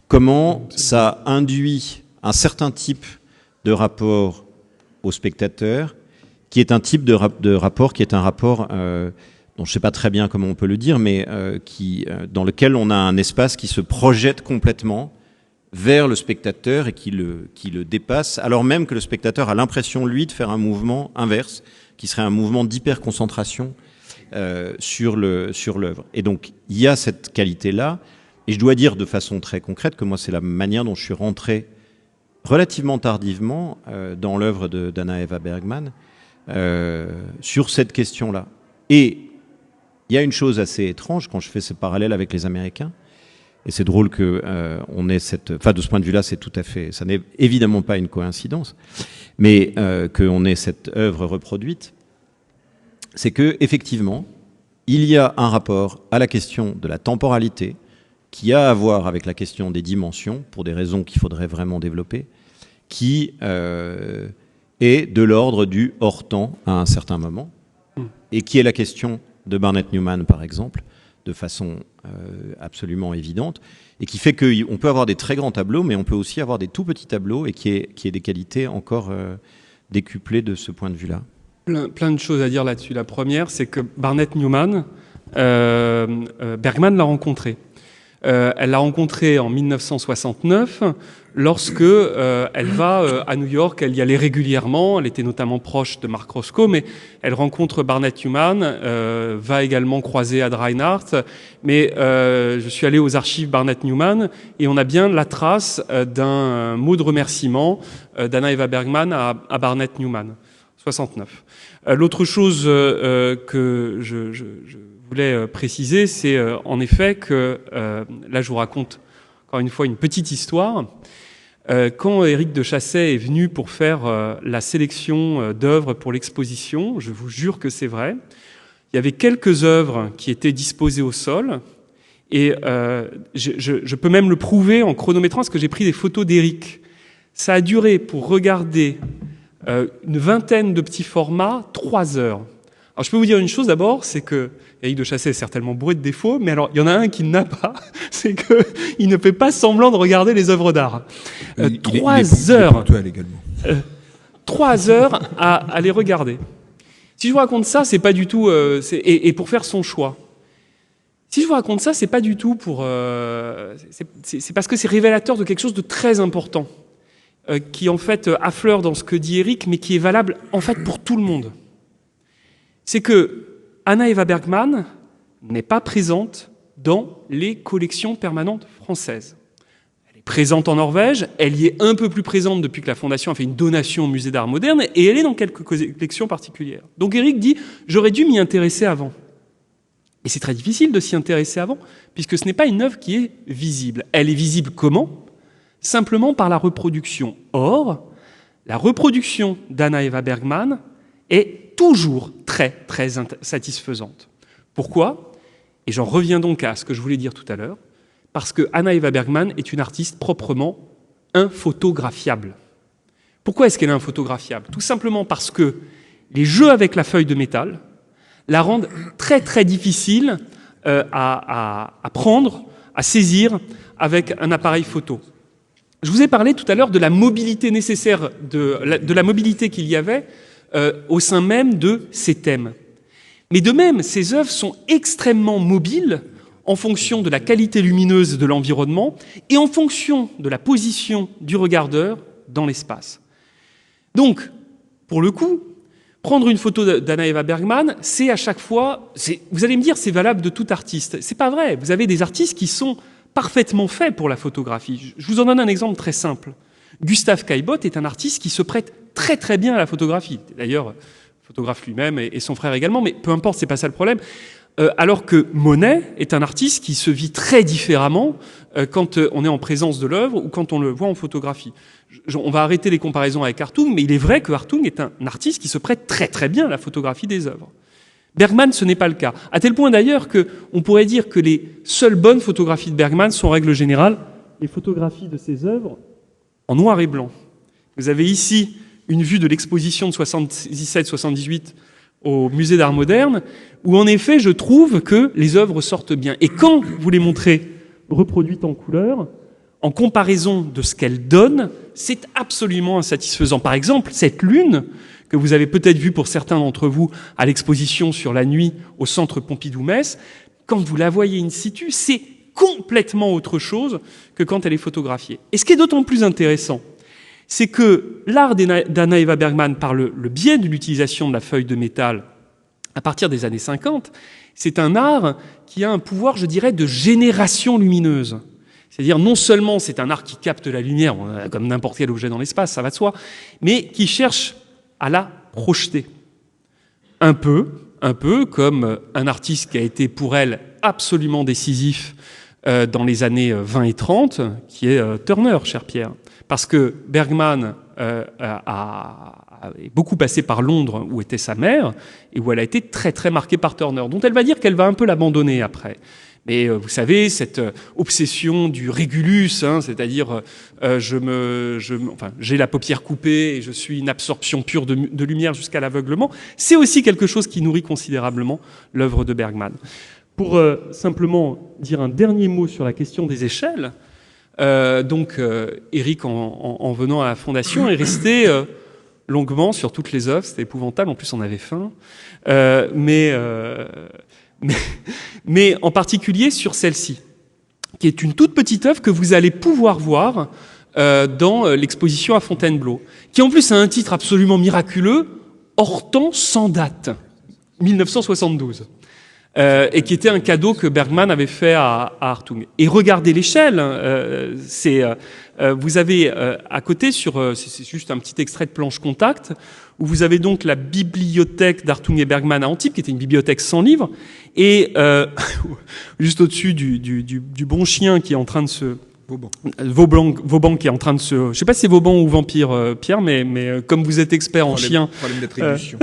Comment ça induit un certain type de rapport au spectateur, qui est un type de rapport qui est un rapport dont je ne sais pas très bien comment on peut le dire, mais dans lequel on a un espace qui se projette complètement vers le spectateur et qui le dépasse, alors même que le spectateur a l'impression, lui, de faire un mouvement inverse, qui serait un mouvement d'hyperconcentration sur l'œuvre. Et donc, il y a cette qualité-là. Et je dois dire de façon très concrète que moi, c'est la manière dont je suis rentré relativement tardivement dans l'œuvre d'Anna Eva Bergman sur cette question-là. Et il y a une chose assez étrange quand je fais ce parallèle avec les Américains, et c'est drôle que on ait de ce point de vue-là, c'est tout à fait, ça n'est évidemment pas une coïncidence, mais qu'on ait cette œuvre reproduite, c'est que effectivement, il y a un rapport à la question de la temporalité qui a à voir avec la question des dimensions, pour des raisons qu'il faudrait vraiment développer, qui est de l'ordre du hors-temps à un certain moment, et qui est la question de Barnett Newman, par exemple, de façon absolument évidente, et qui fait qu'on peut avoir des très grands tableaux, mais on peut aussi avoir des tout petits tableaux, et qui est des qualités encore décuplées de ce point de vue-là. Plein de choses à dire là-dessus. La première, c'est que Barnett Newman, Bergman l'a rencontré. Elle l'a rencontré en 1969 lorsque elle va à New York. Elle y allait régulièrement. Elle était notamment proche de Mark Roscoe, mais elle rencontre Barnett Newman, va également croiser Ad Reinhardt. Mais je suis allé aux archives Barnett Newman et on a bien la trace d'un mot de remerciement d'Anna Eva Bergman à Barnett Newman, 69. L'autre chose que je voulais préciser, c'est en effet que, là je vous raconte encore une fois une petite histoire, quand Éric de Chassey est venu pour faire la sélection d'œuvres pour l'exposition, je vous jure que c'est vrai, il y avait quelques œuvres qui étaient disposées au sol, Et je peux même le prouver en chronométrant, parce que j'ai pris des photos d'Éric. Ça a duré, pour regarder une vingtaine de petits formats, 3 heures. Alors je peux vous dire une chose d'abord, c'est que Éric de Chassey est certainement bourré de défauts, mais alors il y en a un qui n'a pas, c'est qu'il ne fait pas semblant de regarder les œuvres d'art. 3 heures. Ponctuel également. 3 heures à les regarder. Si je vous raconte ça, c'est pas du tout... et pour faire son choix. Si je vous raconte ça, c'est pas du tout pour... c'est parce que c'est révélateur de quelque chose de très important, qui en fait affleure dans ce que dit Éric, mais qui est valable en fait pour tout le monde. C'est que Anna Eva Bergman n'est pas présente dans les collections permanentes françaises. Elle est présente en Norvège, elle y est un peu plus présente depuis que la Fondation a fait une donation au Musée d'art moderne, et elle est dans quelques collections particulières. Donc Éric dit « j'aurais dû m'y intéresser avant ». Et c'est très difficile de s'y intéresser avant, puisque ce n'est pas une œuvre qui est visible. Elle est visible comment ? Simplement par la reproduction. Or, la reproduction d'Anna Eva Bergman est toujours très, très satisfaisante. Pourquoi ? Et j'en reviens donc à ce que je voulais dire tout à l'heure, parce que Anna Eva Bergman est une artiste proprement infotographiable. Pourquoi est-ce qu'elle est infotographiable ? Tout simplement parce que les jeux avec la feuille de métal la rendent très, très difficile à prendre, à saisir avec un appareil photo. Je vous ai parlé tout à l'heure de la mobilité nécessaire, de la mobilité qu'il y avait au sein même de ces thèmes. Mais de même, ces œuvres sont extrêmement mobiles en fonction de la qualité lumineuse de l'environnement et en fonction de la position du regardeur dans l'espace. Donc, pour le coup, prendre une photo d'Anna Eva Bergman, c'est à chaque fois... vous allez me dire, c'est valable de tout artiste. C'est pas vrai. Vous avez des artistes qui sont parfaitement faits pour la photographie. Je vous en donne un exemple très simple. Gustave Caillebotte est un artiste qui se prête très très bien à la photographie. D'ailleurs, photographe lui-même et son frère également, mais peu importe, c'est pas ça le problème. Alors que Monet est un artiste qui se vit très différemment quand on est en présence de l'œuvre ou quand on le voit en photographie. On va arrêter les comparaisons avec Hartung, mais il est vrai que Hartung est un artiste qui se prête très très bien à la photographie des œuvres. Bergman, ce n'est pas le cas. À tel point d'ailleurs qu'on pourrait dire que les seules bonnes photographies de Bergman sont en règle générale les photographies de ses œuvres en noir et blanc. Vous avez ici une vue de l'exposition de 77-78 au Musée d'art moderne, où en effet je trouve que les œuvres sortent bien. Et quand vous les montrez reproduites en couleur, en comparaison de ce qu'elles donnent, c'est absolument insatisfaisant. Par exemple, cette lune, que vous avez peut-être vue pour certains d'entre vous à l'exposition sur la nuit au Centre Pompidou-Metz, quand vous la voyez in situ, c'est complètement autre chose que quand elle est photographiée. Et ce qui est d'autant plus intéressant, c'est que l'art d'Anna Eva Bergman, par le biais de l'utilisation de la feuille de métal à partir des années 50, c'est un art qui a un pouvoir, je dirais, de génération lumineuse. C'est-à-dire, non seulement c'est un art qui capte la lumière, comme n'importe quel objet dans l'espace, ça va de soi, mais qui cherche à la projeter. Un peu comme un artiste qui a été pour elle absolument décisif dans les années 20 et 30, qui est Turner, cher Pierre. Parce que Bergman est beaucoup passé par Londres, où était sa mère, et où elle a été très très marquée par Turner, dont elle va dire qu'elle va un peu l'abandonner après. Mais vous savez, cette obsession du régulus, hein, c'est-à-dire j'ai la paupière coupée et je suis une absorption pure de lumière jusqu'à l'aveuglement, c'est aussi quelque chose qui nourrit considérablement l'œuvre de Bergman. Pour simplement dire un dernier mot sur la question des échelles, Éric, en venant à la Fondation, est resté longuement sur toutes les œuvres. C'était épouvantable, en plus on avait faim. Mais en particulier sur celle-ci, qui est une toute petite œuvre que vous allez pouvoir voir dans l'exposition à Fontainebleau, qui en plus a un titre absolument miraculeux, Hortense sans date, 1972. Et qui était un cadeau que Bergman avait fait à Hartung. Et regardez l'échelle, vous avez à côté, c'est juste un petit extrait de planche contact, où vous avez donc la bibliothèque d'Hartung et Bergman à Antibes, qui était une bibliothèque sans livres, et juste au-dessus du bon chien qui est en train de se Vauban qui est en train de se... Je ne sais pas si c'est Vauban ou Vampire, Pierre, mais comme vous êtes expert en chien... Problème d'attribution.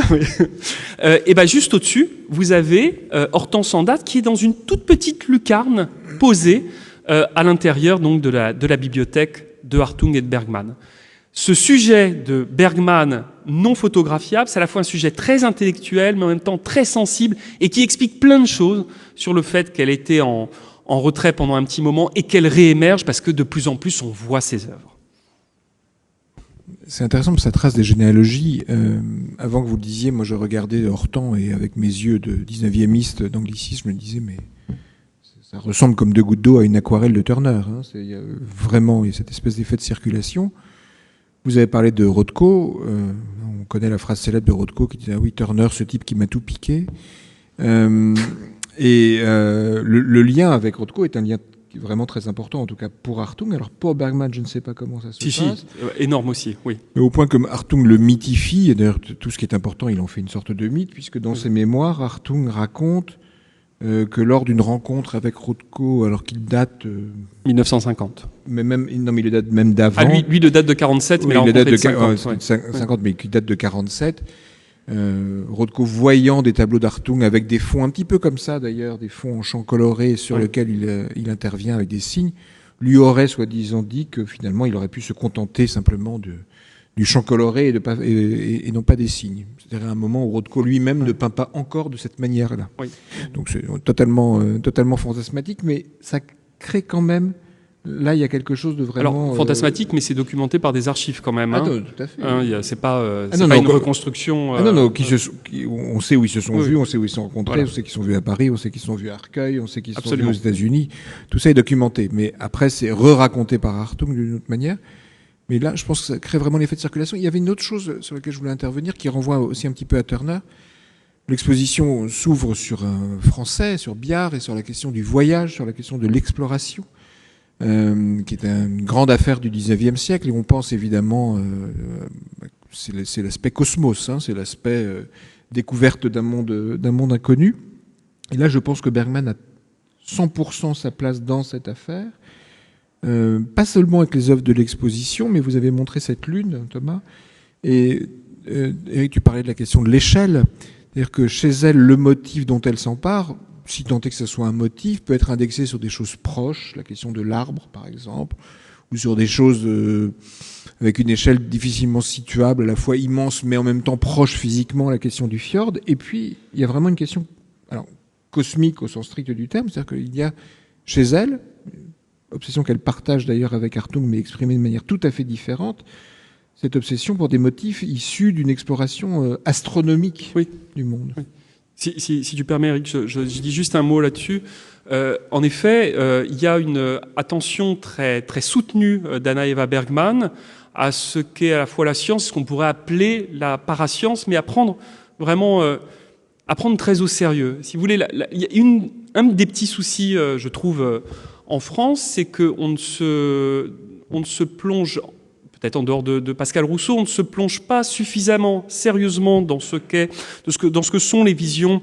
Et ben juste au-dessus, vous avez Hortense Andade qui est dans une toute petite lucarne posée à l'intérieur donc de la bibliothèque de Hartung et de Bergman. Ce sujet de Bergman non photographiable, c'est à la fois un sujet très intellectuel, mais en même temps très sensible, et qui explique plein de choses sur le fait qu'elle était en retrait pendant un petit moment et qu'elle réémerge parce que de plus en plus on voit ses œuvres. C'est intéressant parce que ça trace des généalogies. Avant que vous le disiez, moi je regardais Hortan et avec mes yeux de 19e d'anglicisme, je me disais mais ça ressemble comme deux gouttes d'eau à une aquarelle de Turner. Hein. Il y a cette espèce d'effet de circulation. Vous avez parlé de Rothko. On connaît la phrase célèbre de Rothko qui disait « Ah oui, Turner, ce type qui m'a tout piqué ». Le lien avec Rothko est un lien vraiment très important, en tout cas pour Hartung. Alors pour Bergman, je ne sais pas comment ça se passe. Énorme aussi, oui. Mais au point que Hartung le mythifie, et d'ailleurs tout ce qui est important, il en fait une sorte de mythe, puisque dans ses mémoires, Hartung raconte que lors d'une rencontre avec Rothko, alors qu'il date... 1950. Mais il date même d'avant. Ah, lui de date de 47, mais oui, il date de 50, 50 mais qui date de 47. Rothko voyant des tableaux d'Hartung avec des fonds un petit peu comme ça d'ailleurs, des fonds en champ coloré sur lesquels il intervient avec des signes, lui aurait soi-disant dit que finalement il aurait pu se contenter simplement du champ coloré et non pas des signes. C'est-à-dire à un moment où Rothko lui-même ne peint pas encore de cette manière-là. Oui. Donc c'est totalement fantasmatique, mais ça crée quand même... Là, il y a quelque chose de vraiment... Alors, fantasmatique, mais c'est documenté par des archives quand même. Ah, tout à fait. C'est pas une reconstruction... on sait où ils se sont vus, on sait où ils se sont rencontrés, on sait qu'ils sont vus à Paris, on sait qu'ils sont vus à Arcueil, on sait qu'ils sont vus aux États-Unis. Tout ça est documenté. Mais après, c'est re-raconté par Hartung d'une autre manière. Mais là, je pense que ça crée vraiment l'effet de circulation. Il y avait une autre chose sur laquelle je voulais intervenir qui renvoie aussi un petit peu à Turner. L'exposition s'ouvre sur un Français, sur Biard, et sur la question du voyage, sur la question de l'exploration. Qui est une grande affaire du 19e siècle, et on pense évidemment, c'est l'aspect cosmos, hein, c'est l'aspect découverte d'un monde inconnu. Et là, je pense que Bergman a 100% sa place dans cette affaire, pas seulement avec les œuvres de l'exposition, mais vous avez montré cette lune, Thomas, et Eric, tu parlais de la question de l'échelle, c'est-à-dire que chez elle, le motif dont elle s'empare, si tant est que ce soit un motif, peut être indexé sur des choses proches, la question de l'arbre par exemple, ou sur des choses avec une échelle difficilement situable, à la fois immense mais en même temps proche physiquement, la question du fjord. Et puis, il y a vraiment une question cosmique au sens strict du terme, c'est-à-dire qu'il y a chez elle, obsession qu'elle partage d'ailleurs avec Hartung, mais exprimée de manière tout à fait différente, cette obsession pour des motifs issus d'une exploration astronomique du monde. Oui. Si tu permets, Eric, je dis juste un mot là-dessus. En effet, il y a une attention très, très soutenue d'Anna Eva Bergman à ce qu'est à la fois la science, ce qu'on pourrait appeler la parascience, mais à prendre très au sérieux. Si vous voulez, il y a un des petits soucis, je trouve, en France, c'est qu'on ne se plonge... peut-être en dehors de Pascal Rousseau, on ne se plonge pas suffisamment sérieusement dans ce que sont les visions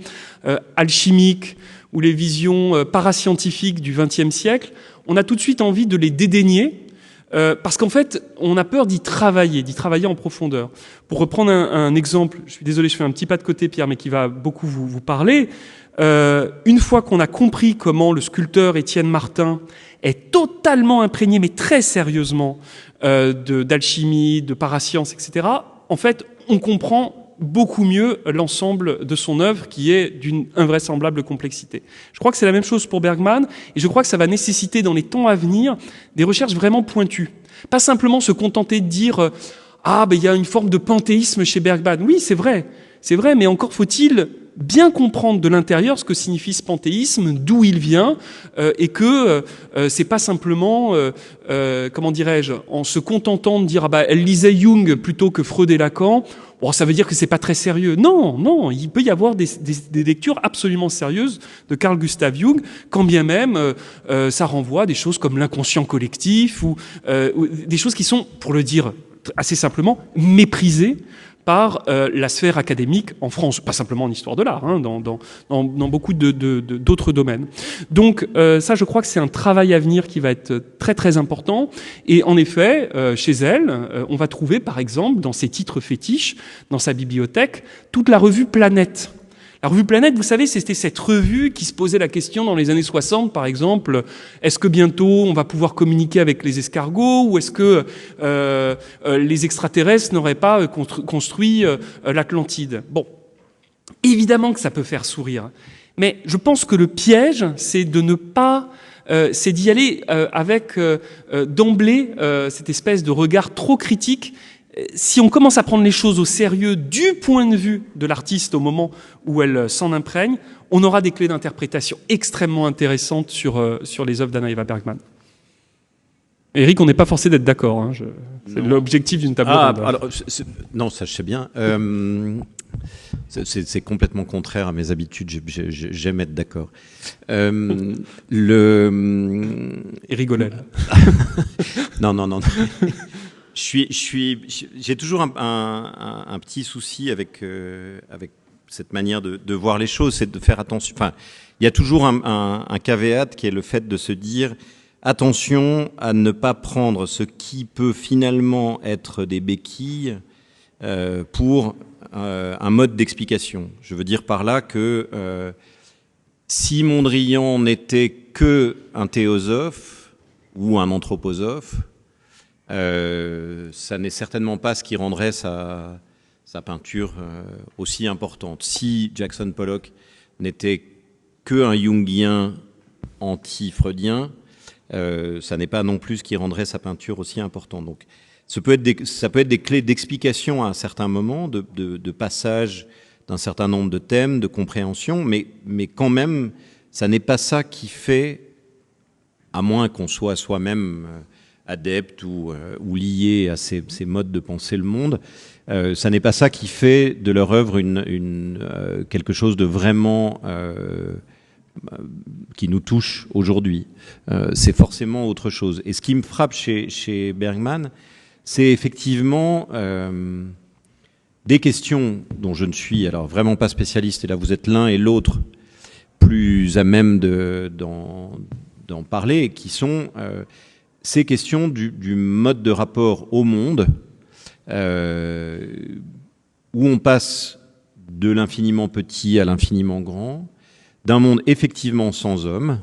alchimiques ou les visions parascientifiques du XXe siècle. On a tout de suite envie de les dédaigner parce qu'en fait, on a peur d'y travailler en profondeur. Pour reprendre un exemple, je suis désolé, je fais un petit pas de côté, Pierre, mais qui va beaucoup vous parler. Une fois qu'on a compris comment le sculpteur Étienne Martin est totalement imprégné, mais très sérieusement, d'alchimie, de parascience, etc., en fait, on comprend beaucoup mieux l'ensemble de son œuvre qui est d'une invraisemblable complexité. Je crois que c'est la même chose pour Bergman, et je crois que ça va nécessiter dans les temps à venir des recherches vraiment pointues. Pas simplement se contenter de dire il y a une forme de panthéisme chez Bergman. Oui, c'est vrai, mais encore faut-il bien comprendre de l'intérieur ce que signifie ce panthéisme, d'où il vient, et que c'est pas simplement, comment dirais-je, en se contentant de dire elle lisait Jung plutôt que Freud et Lacan, ça veut dire que c'est pas très sérieux. Non, il peut y avoir des lectures absolument sérieuses de Carl Gustav Jung, quand bien même ça renvoie à des choses comme l'inconscient collectif ou des choses qui sont, pour le dire assez simplement, méprisées par la sphère académique en France, pas simplement en histoire de l'art, hein, dans beaucoup d'autres domaines. Donc ça, je crois que c'est un travail à venir qui va être très très important. Et en effet, chez elle, on va trouver par exemple dans ses titres fétiches, dans sa bibliothèque, toute la revue Planète. La revue Planète, vous savez, c'était cette revue qui se posait la question dans les années 60, par exemple, est-ce que bientôt on va pouvoir communiquer avec les escargots ou est-ce que les extraterrestres n'auraient pas construit l'Atlantide? Bon, évidemment que ça peut faire sourire, mais je pense que le piège, c'est de ne pas... c'est d'y aller avec d'emblée cette espèce de regard trop critique. Si on commence à prendre les choses au sérieux du point de vue de l'artiste au moment où elle s'en imprègne, on aura des clés d'interprétation extrêmement intéressantes sur les œuvres d'Anna Eva Bergman. Eric, on n'est pas forcé d'être d'accord. Hein, c'est l'objectif d'une table ronde. Alors, non, ça je sais bien. C'est complètement contraire à mes habitudes. J'aime être d'accord. Eric Gollel. Non. J'ai toujours un petit souci avec cette manière de voir les choses, c'est de faire attention. Enfin, il y a toujours un caveat qui est le fait de se dire attention à ne pas prendre ce qui peut finalement être des béquilles pour un mode d'explication. Je veux dire par là que si Mondrian n'était que un théosophe ou un anthroposophe, ça n'est certainement pas ce qui rendrait sa peinture aussi importante. Si Jackson Pollock n'était qu'un jungien anti-freudien, ça n'est pas non plus ce qui rendrait sa peinture aussi importante. Donc, ça peut être des clés d'explication à un certain moment, de passage d'un certain nombre de thèmes, de compréhension, mais quand même, ça n'est pas ça qui fait, à moins qu'on soit soi-même adepte ou lié à ces modes de penser le monde, ça n'est pas ça qui fait de leur œuvre quelque chose de vraiment qui nous touche aujourd'hui. C'est forcément autre chose. Et ce qui me frappe chez Bergman, c'est effectivement des questions dont je ne suis alors vraiment pas spécialiste, et là vous êtes l'un et l'autre plus à même d'en parler, qui sont ces questions du mode de rapport au monde, où on passe de l'infiniment petit à l'infiniment grand, d'un monde effectivement sans homme,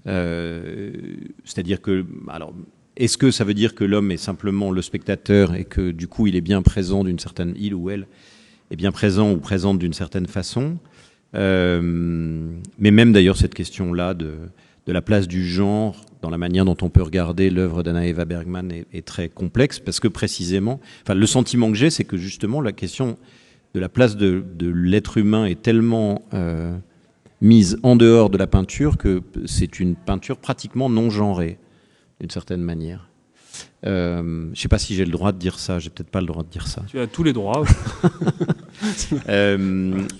c'est-à-dire que... Alors, est-ce que ça veut dire que l'homme est simplement le spectateur et que du coup il est bien présent d'une certaine... il ou elle est bien présent ou présente d'une certaine façon, mais même d'ailleurs cette question-là de la place du genre dans la manière dont on peut regarder l'œuvre d'Anna Eva Bergman est très complexe, parce que précisément, enfin, le sentiment que j'ai, c'est que justement la question de la place de l'être humain est tellement mise en dehors de la peinture que c'est une peinture pratiquement non genrée, d'une certaine manière. Je ne sais pas si j'ai le droit de dire ça, j'ai peut-être pas le droit de dire ça. Tu as tous les droits.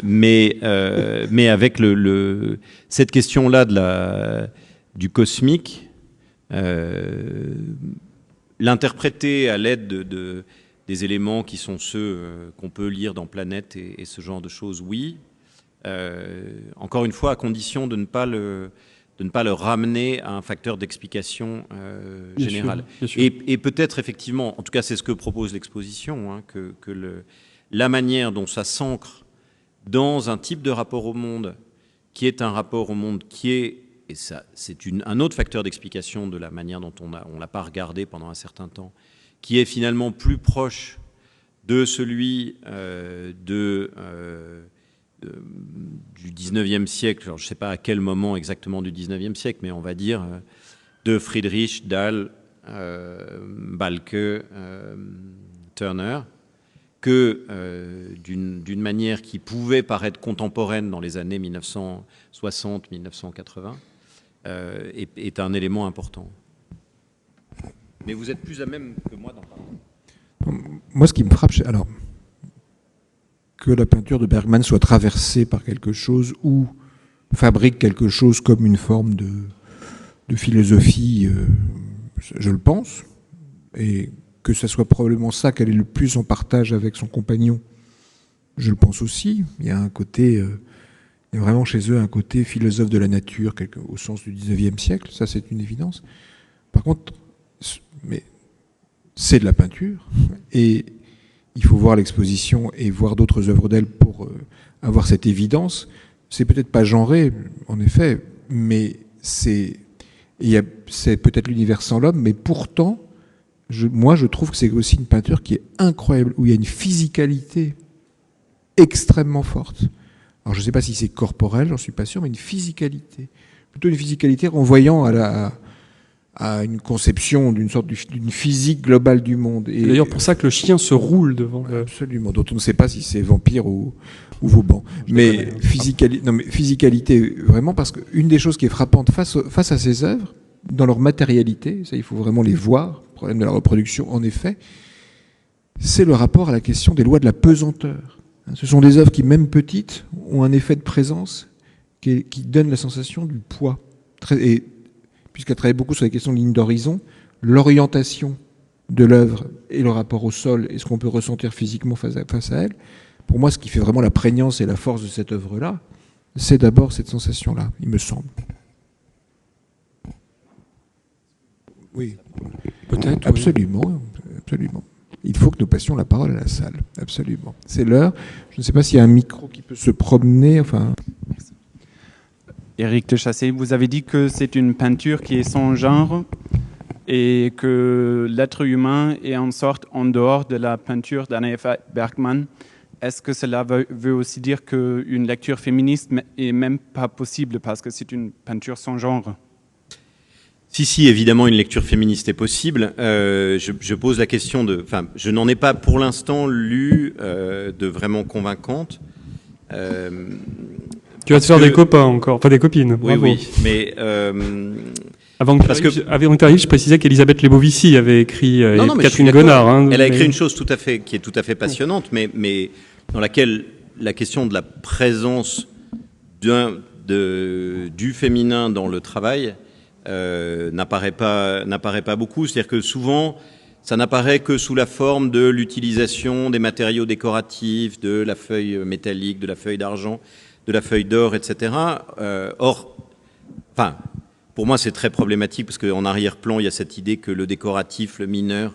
Mais avec cette question-là du cosmique, l'interpréter à l'aide des éléments qui sont ceux qu'on peut lire dans Planète et ce genre de choses, oui. Encore une fois, à condition de ne pas le ramener à un facteur d'explication générale. Bien sûr. Et peut-être effectivement, en tout cas c'est ce que propose l'exposition, hein, que la manière dont ça s'ancre dans un type de rapport au monde, qui est un rapport au monde qui est, et ça c'est un autre facteur d'explication de la manière dont on l'a pas regardé pendant un certain temps, qui est finalement plus proche de celui du 19e siècle, alors je ne sais pas à quel moment exactement du 19e siècle, mais on va dire de Friedrich, Dahl, Balke, Turner, que d'une manière qui pouvait paraître contemporaine dans les années 1960-1980, est un élément important. Mais vous êtes plus à même que moi d'en parler. Moi, ce qui me frappe, alors, que la peinture de Bergman soit traversée par quelque chose ou fabrique quelque chose comme une forme de philosophie, je le pense. Et que ça soit probablement ça qu'elle est le plus en partage avec son compagnon. Je le pense aussi. Il y a un côté, il y a vraiment chez eux un côté philosophe de la nature, au sens du 19e siècle. Ça, c'est une évidence. Par contre, mais c'est de la peinture, et il faut voir l'exposition et voir d'autres œuvres d'elle pour avoir cette évidence. C'est peut-être pas genré, en effet, mais c'est peut-être l'univers sans l'homme, mais pourtant, moi, je trouve que c'est aussi une peinture qui est incroyable, où il y a une physicalité extrêmement forte. Alors, je ne sais pas si c'est corporel, j'en suis pas sûr, mais une physicalité. Plutôt une physicalité renvoyant à une conception d'une physique globale du monde. Et d'ailleurs, pour ça que le chien se roule devant le... Absolument, dont on ne sait pas si c'est Vampire ou Vauban. Mais physicalité, vraiment, parce qu'une des choses qui est frappante face à ces œuvres, dans leur matérialité, ça il faut vraiment les voir, le problème de la reproduction en effet, c'est le rapport à la question des lois de la pesanteur. Ce sont des œuvres qui, même petites, ont un effet de présence qui donne la sensation du poids. Et puisqu'elle travaille beaucoup sur les questions de ligne d'horizon, l'orientation de l'œuvre et le rapport au sol et ce qu'on peut ressentir physiquement face à elle, pour moi, ce qui fait vraiment la prégnance et la force de cette œuvre-là, c'est d'abord cette sensation-là, il me semble. Oui, peut-être. Absolument, oui. Absolument. Il faut que nous passions la parole à la salle, absolument. C'est l'heure. Je ne sais pas s'il y a un micro qui peut se promener. Enfin. Éric de Chassé, vous avez dit que c'est une peinture qui est sans genre et que l'être humain est en sorte en dehors de la peinture d'Anna Eva Bergman. Est-ce que cela veut aussi dire qu'une lecture féministe est même pas possible parce que c'est une peinture sans genre ? Si, évidemment, une lecture féministe est possible. Je pose la question je n'en ai pas pour l'instant lu de vraiment convaincante. Tu vas te faire des copains encore, pas des copines. Oui, bravo. oui, mais avant que tu arrives, je précisais qu'Elisabeth Lebovici avait écrit Catherine Gonard. Elle a écrit une chose qui est tout à fait passionnante, mais dans laquelle la question de la présence du féminin dans le travail n'apparaît pas beaucoup. C'est-à-dire que souvent, ça n'apparaît que sous la forme de l'utilisation des matériaux décoratifs, de la feuille métallique, de la feuille d'argent, de la feuille d'or, etc. Pour moi, c'est très problématique parce qu'en arrière-plan, il y a cette idée que le décoratif, le mineur,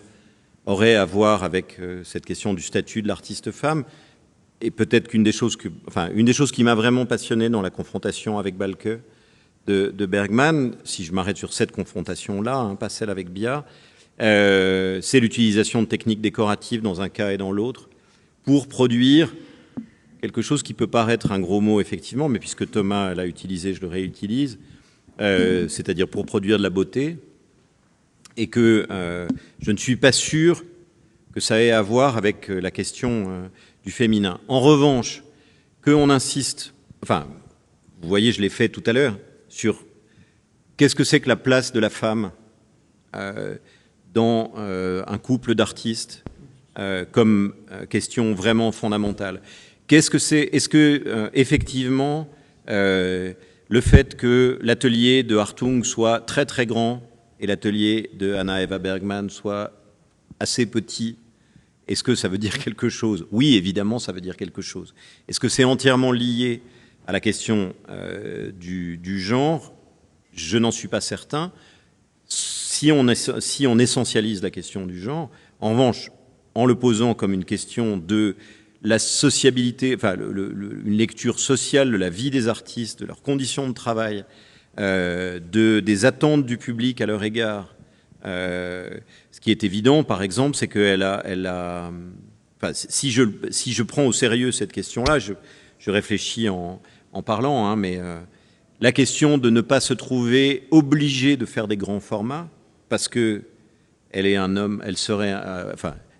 aurait à voir avec cette question du statut de l'artiste femme. Et peut-être une des choses qui m'a vraiment passionné dans la confrontation avec Balke de Bergman, si je m'arrête sur cette confrontation-là, pas celle avec Bia, c'est l'utilisation de techniques décoratives dans un cas et dans l'autre pour produire quelque chose qui peut paraître un gros mot, effectivement, mais puisque Thomas l'a utilisé, je le réutilise, c'est-à-dire pour produire de la beauté, et que je ne suis pas sûr que ça ait à voir avec la question du féminin. En revanche, qu'on insiste, vous voyez, je l'ai fait tout à l'heure, sur qu'est-ce que c'est que la place de la femme dans un couple d'artistes comme question vraiment fondamentale. Qu'est-ce que c'est ? Est-ce que effectivement le fait que l'atelier de Hartung soit très très grand et l'atelier de Anna Eva Bergman soit assez petit, est-ce que ça veut dire quelque chose ? Oui, évidemment, ça veut dire quelque chose. Est-ce que c'est entièrement lié à la question du genre ? Je n'en suis pas certain. Si on essentialise la question du genre, en revanche, en le posant comme une question de la sociabilité, une lecture sociale de la vie des artistes, de leurs conditions de travail, des attentes du public à leur égard. Ce qui est évident, par exemple, c'est qu'elle a si je prends au sérieux cette question-là, je réfléchis en parlant, mais la question de ne pas se trouver obligée de faire des grands formats parce que elle est un homme,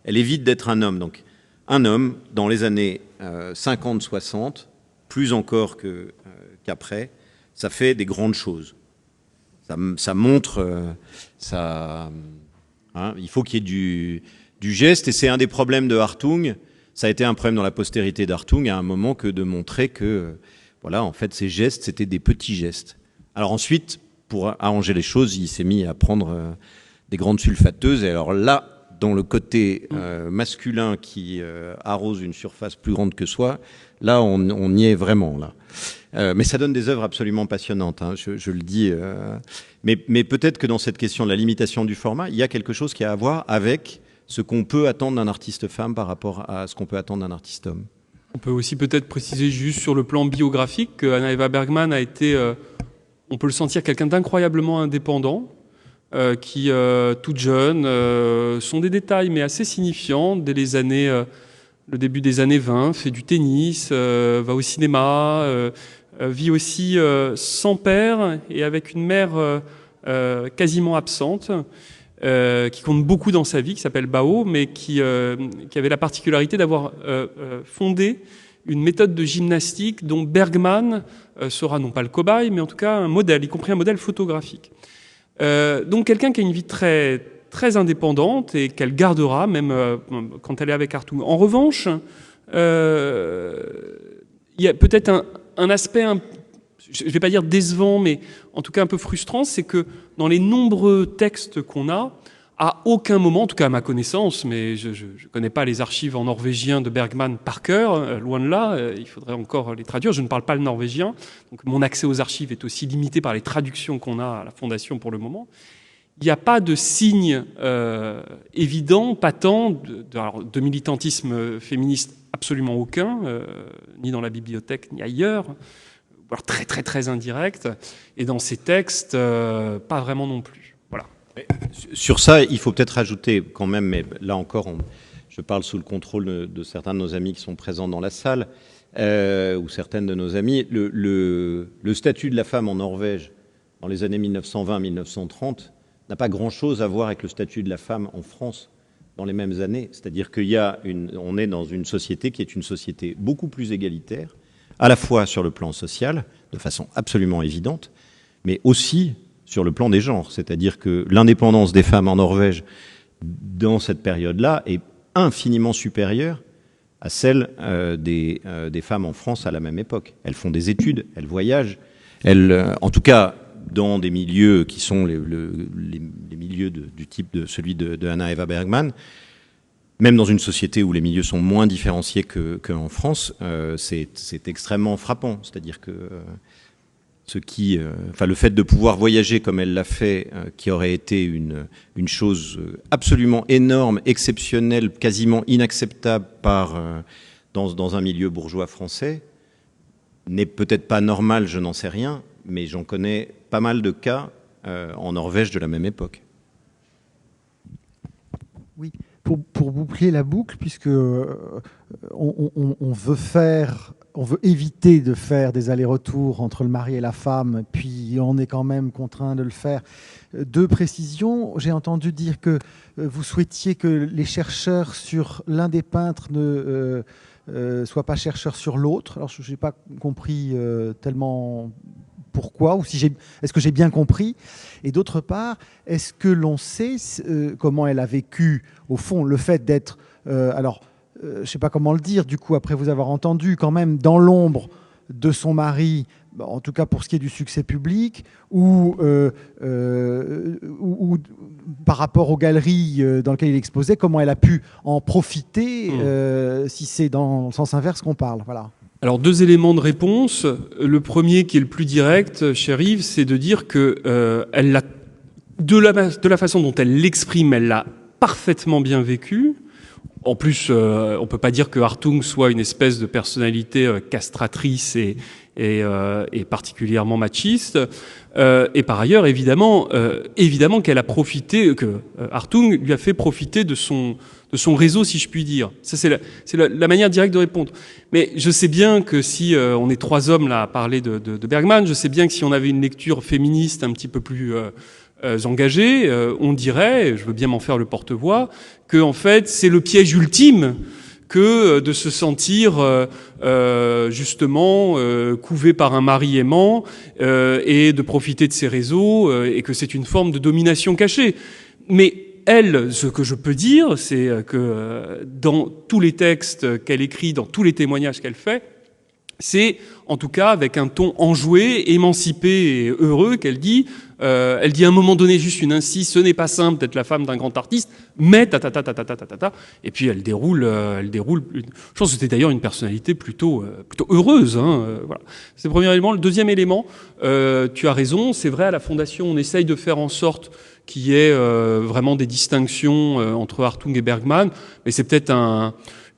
elle évite d'être un homme, donc. Un homme, dans les années 50-60, plus encore qu'après, ça fait des grandes choses. Ça montre... il faut qu'il y ait du geste, et c'est un des problèmes de Hartung. Ça a été un problème dans la postérité d'Hartung à un moment que de montrer que, en fait, ces gestes, c'était des petits gestes. Alors ensuite, pour arranger les choses, il s'est mis à prendre des grandes sulfateuses, et alors là, dans le côté masculin qui arrose une surface plus grande que soi, là, on y est vraiment, là. Mais ça donne des œuvres absolument passionnantes, hein, je le dis. Mais peut-être que dans cette question de la limitation du format, il y a quelque chose qui a à voir avec ce qu'on peut attendre d'un artiste femme par rapport à ce qu'on peut attendre d'un artiste homme. On peut aussi peut-être préciser juste sur le plan biographique qu'Anna Eva Bergman a été, on peut le sentir, quelqu'un d'incroyablement indépendant, qui, toute jeune, sont des détails, mais assez signifiants, dès les années, le début des années 20, fait du tennis, va au cinéma, vit aussi sans père et avec une mère quasiment absente, qui compte beaucoup dans sa vie, qui s'appelle Bao, mais qui avait la particularité d'avoir fondé une méthode de gymnastique dont Bergman sera non pas le cobaye, mais en tout cas un modèle, y compris un modèle photographique. Donc quelqu'un qui a une vie très, très indépendante et qu'elle gardera même quand elle est avec Hartung. En revanche, il y a peut-être un aspect, je ne vais pas dire décevant, mais en tout cas un peu frustrant, c'est que dans les nombreux textes qu'on a, à aucun moment, en tout cas à ma connaissance, mais je ne connais pas les archives en norvégien de Bergman par cœur, loin de là, il faudrait encore les traduire, je ne parle pas le norvégien, donc mon accès aux archives est aussi limité par les traductions qu'on a à la Fondation pour le moment. Il n'y a pas de signe évident, patent, de militantisme féministe, absolument aucun, ni dans la bibliothèque, ni ailleurs, alors très très très indirect, et dans ces textes, pas vraiment non plus. Voilà. Sur ça, il faut peut-être ajouter quand même, mais là encore, je parle sous le contrôle de certains de nos amis qui sont présents dans la salle, ou certaines de nos amies, le statut de la femme en Norvège dans les années 1920-1930 n'a pas grand-chose à voir avec le statut de la femme en France dans les mêmes années. C'est-à-dire qu'on est dans une société qui est une société beaucoup plus égalitaire, à la fois sur le plan social, de façon absolument évidente, mais aussi sur le plan des genres. C'est-à-dire que l'indépendance des femmes en Norvège, dans cette période-là, est infiniment supérieure à celle des femmes en France à la même époque. Elles font des études, elles voyagent, en tout cas dans des milieux qui sont les milieux du type de celui de Anna Eva Bergman. Même dans une société où les milieux sont moins différenciés qu'en France, c'est extrêmement frappant. C'est-à-dire que le fait de pouvoir voyager comme elle l'a fait, qui aurait été une chose absolument énorme, exceptionnelle, quasiment inacceptable dans un milieu bourgeois français, n'est peut-être pas normal, je n'en sais rien, mais j'en connais pas mal de cas en Norvège de la même époque. Oui. Pour boucler la boucle, puisque on veut éviter de faire des allers-retours entre le mari et la femme, puis on est quand même contraint de le faire. Deux précisions. J'ai entendu dire que vous souhaitiez que les chercheurs sur l'un des peintres ne soient pas chercheurs sur l'autre. Alors je n'ai pas compris tellement pourquoi, ou est-ce que j'ai bien compris? Et d'autre part, est-ce que l'on sait comment elle a vécu, au fond, le fait d'être, je ne sais pas comment le dire, du coup, après vous avoir entendu, quand même, dans l'ombre de son mari, en tout cas pour ce qui est du succès public, ou par rapport aux galeries dans lesquelles il exposait, comment elle a pu en profiter, si c'est dans le sens inverse qu'on parle. Voilà. Alors, deux éléments de réponse. Le premier, qui est le plus direct, cher Yves, c'est de dire que elle l'a, de la façon dont elle l'exprime, elle l'a parfaitement bien vécu. En plus, on peut pas dire que Hartung soit une espèce de personnalité castratrice et particulièrement machiste. Et par ailleurs, évidemment qu'elle a profité, que Hartung lui a fait profiter de son réseau, si je puis dire. Ça, c'est la manière directe de répondre. Mais je sais bien que si on est trois hommes là à parler de Bergman, je sais bien que si on avait une lecture féministe un petit peu plus engagée, on dirait, je veux bien m'en faire le porte-voix, que en fait c'est le piège ultime que de se sentir justement couvé par un mari aimant et de profiter de ses réseaux et que c'est une forme de domination cachée. Mais elle, ce que je peux dire, c'est que dans tous les textes qu'elle écrit, dans tous les témoignages qu'elle fait, C'est, en tout cas, avec un ton enjoué, émancipé et heureux qu'elle dit. Elle dit à un moment donné juste une incise, ce n'est pas simple d'être la femme d'un grand artiste, mais ta. Et puis elle déroule. Je pense que c'était d'ailleurs une personnalité plutôt heureuse. Voilà. C'est le premier élément. Le deuxième élément, tu as raison, c'est vrai, à la Fondation, on essaye de faire en sorte qu'il y ait vraiment des distinctions entre Hartung et Bergman, mais c'est peut-être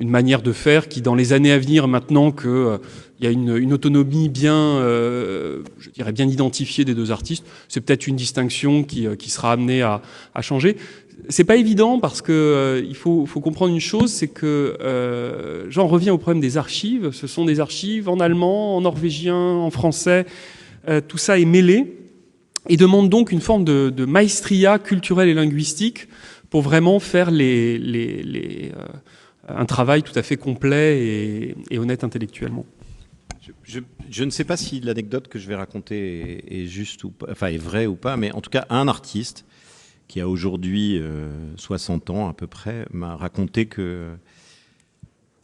une manière de faire qui, dans les années à venir, maintenant que il y a une autonomie bien, je dirais bien identifiée des deux artistes, c'est peut-être une distinction qui sera amenée à changer. C'est pas évident parce que il faut comprendre une chose, c'est que j'en reviens au problème des archives. Ce sont des archives en allemand, en norvégien, en français. Tout ça est mêlé et demande donc une forme de maestria culturelle et linguistique pour vraiment faire un travail tout à fait complet et honnête intellectuellement. Je ne sais pas si l'anecdote que je vais raconter est juste ou pas, enfin est vraie ou pas, mais en tout cas, un artiste qui a aujourd'hui 60 ans à peu près m'a raconté que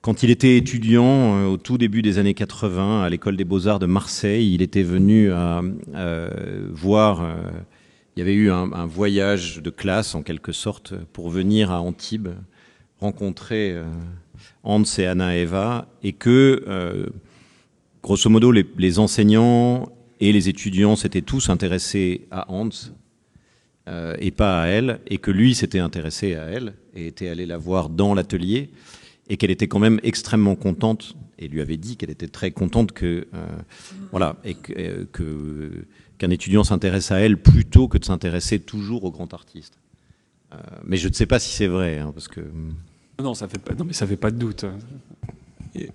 quand il était étudiant au tout début des années 80 à l'école des Beaux-Arts de Marseille, il était venu voir. Il y avait eu un voyage de classe en quelque sorte pour venir à Antibes rencontrer Hans et Anna Eva et que grosso modo, les enseignants et les étudiants s'étaient tous intéressés à Hans et pas à elle, et que lui s'était intéressé à elle et était allé la voir dans l'atelier, et qu'elle était quand même extrêmement contente, et lui avait dit qu'elle était très contente qu'un étudiant s'intéresse à elle plutôt que de s'intéresser toujours au grand artiste. Mais je ne sais pas si c'est vrai, parce que... Non, ça fait pas de doute.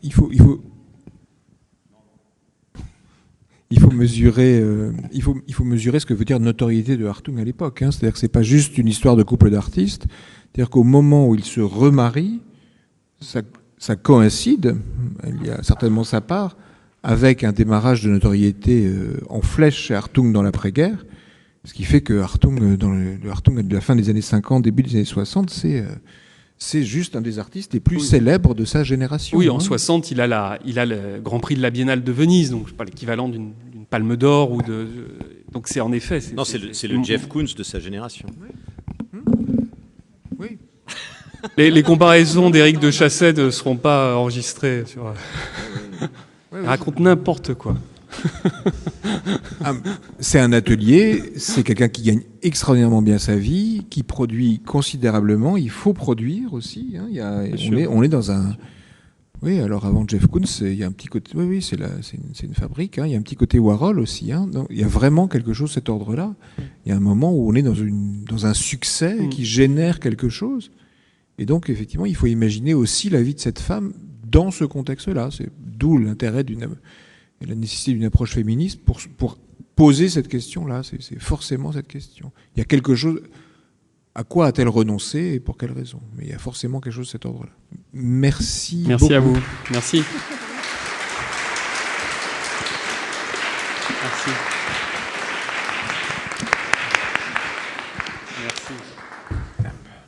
Il faut mesurer ce que veut dire notoriété de Hartung à l'époque. C'est-à-dire que c'est pas juste une histoire de couple d'artistes. C'est-à-dire qu'au moment où ils se remarient, ça coïncide, il y a certainement sa part, avec un démarrage de notoriété en flèche chez Hartung dans l'après-guerre. Ce qui fait que Hartung, le Hartung de la fin des années 50, début des années 60, c'est juste un des artistes les plus célèbres de sa génération. Oui, en 60, il a le Grand Prix de la Biennale de Venise, donc je sais pas, l'équivalent d'une Palme d'Or ou donc c'est en effet. C'est le Jeff Koons de sa génération. Oui. Les comparaisons d'Éric de Chassey ne seront pas enregistrées sur. Il raconte n'importe quoi. C'est un atelier, c'est quelqu'un qui gagne extraordinairement bien sa vie, qui produit considérablement. Il faut produire aussi. On est dans un. Oui, alors avant Jeff Koons, il y a un petit côté. Oui, c'est une fabrique. Il y a un petit côté Warhol aussi. Donc, il y a vraiment quelque chose de cet ordre-là. Il y a un moment où on est dans un succès qui génère quelque chose. Et donc, effectivement, il faut imaginer aussi la vie de cette femme dans ce contexte-là. C'est d'où l'intérêt et la nécessité d'une approche féministe pour poser cette question-là. C'est forcément cette question. Il y a quelque chose. À quoi a-t-elle renoncé et pour quelle raison? Mais il y a forcément quelque chose de cet ordre-là. Merci. Merci beaucoup. à vous. Merci. Merci.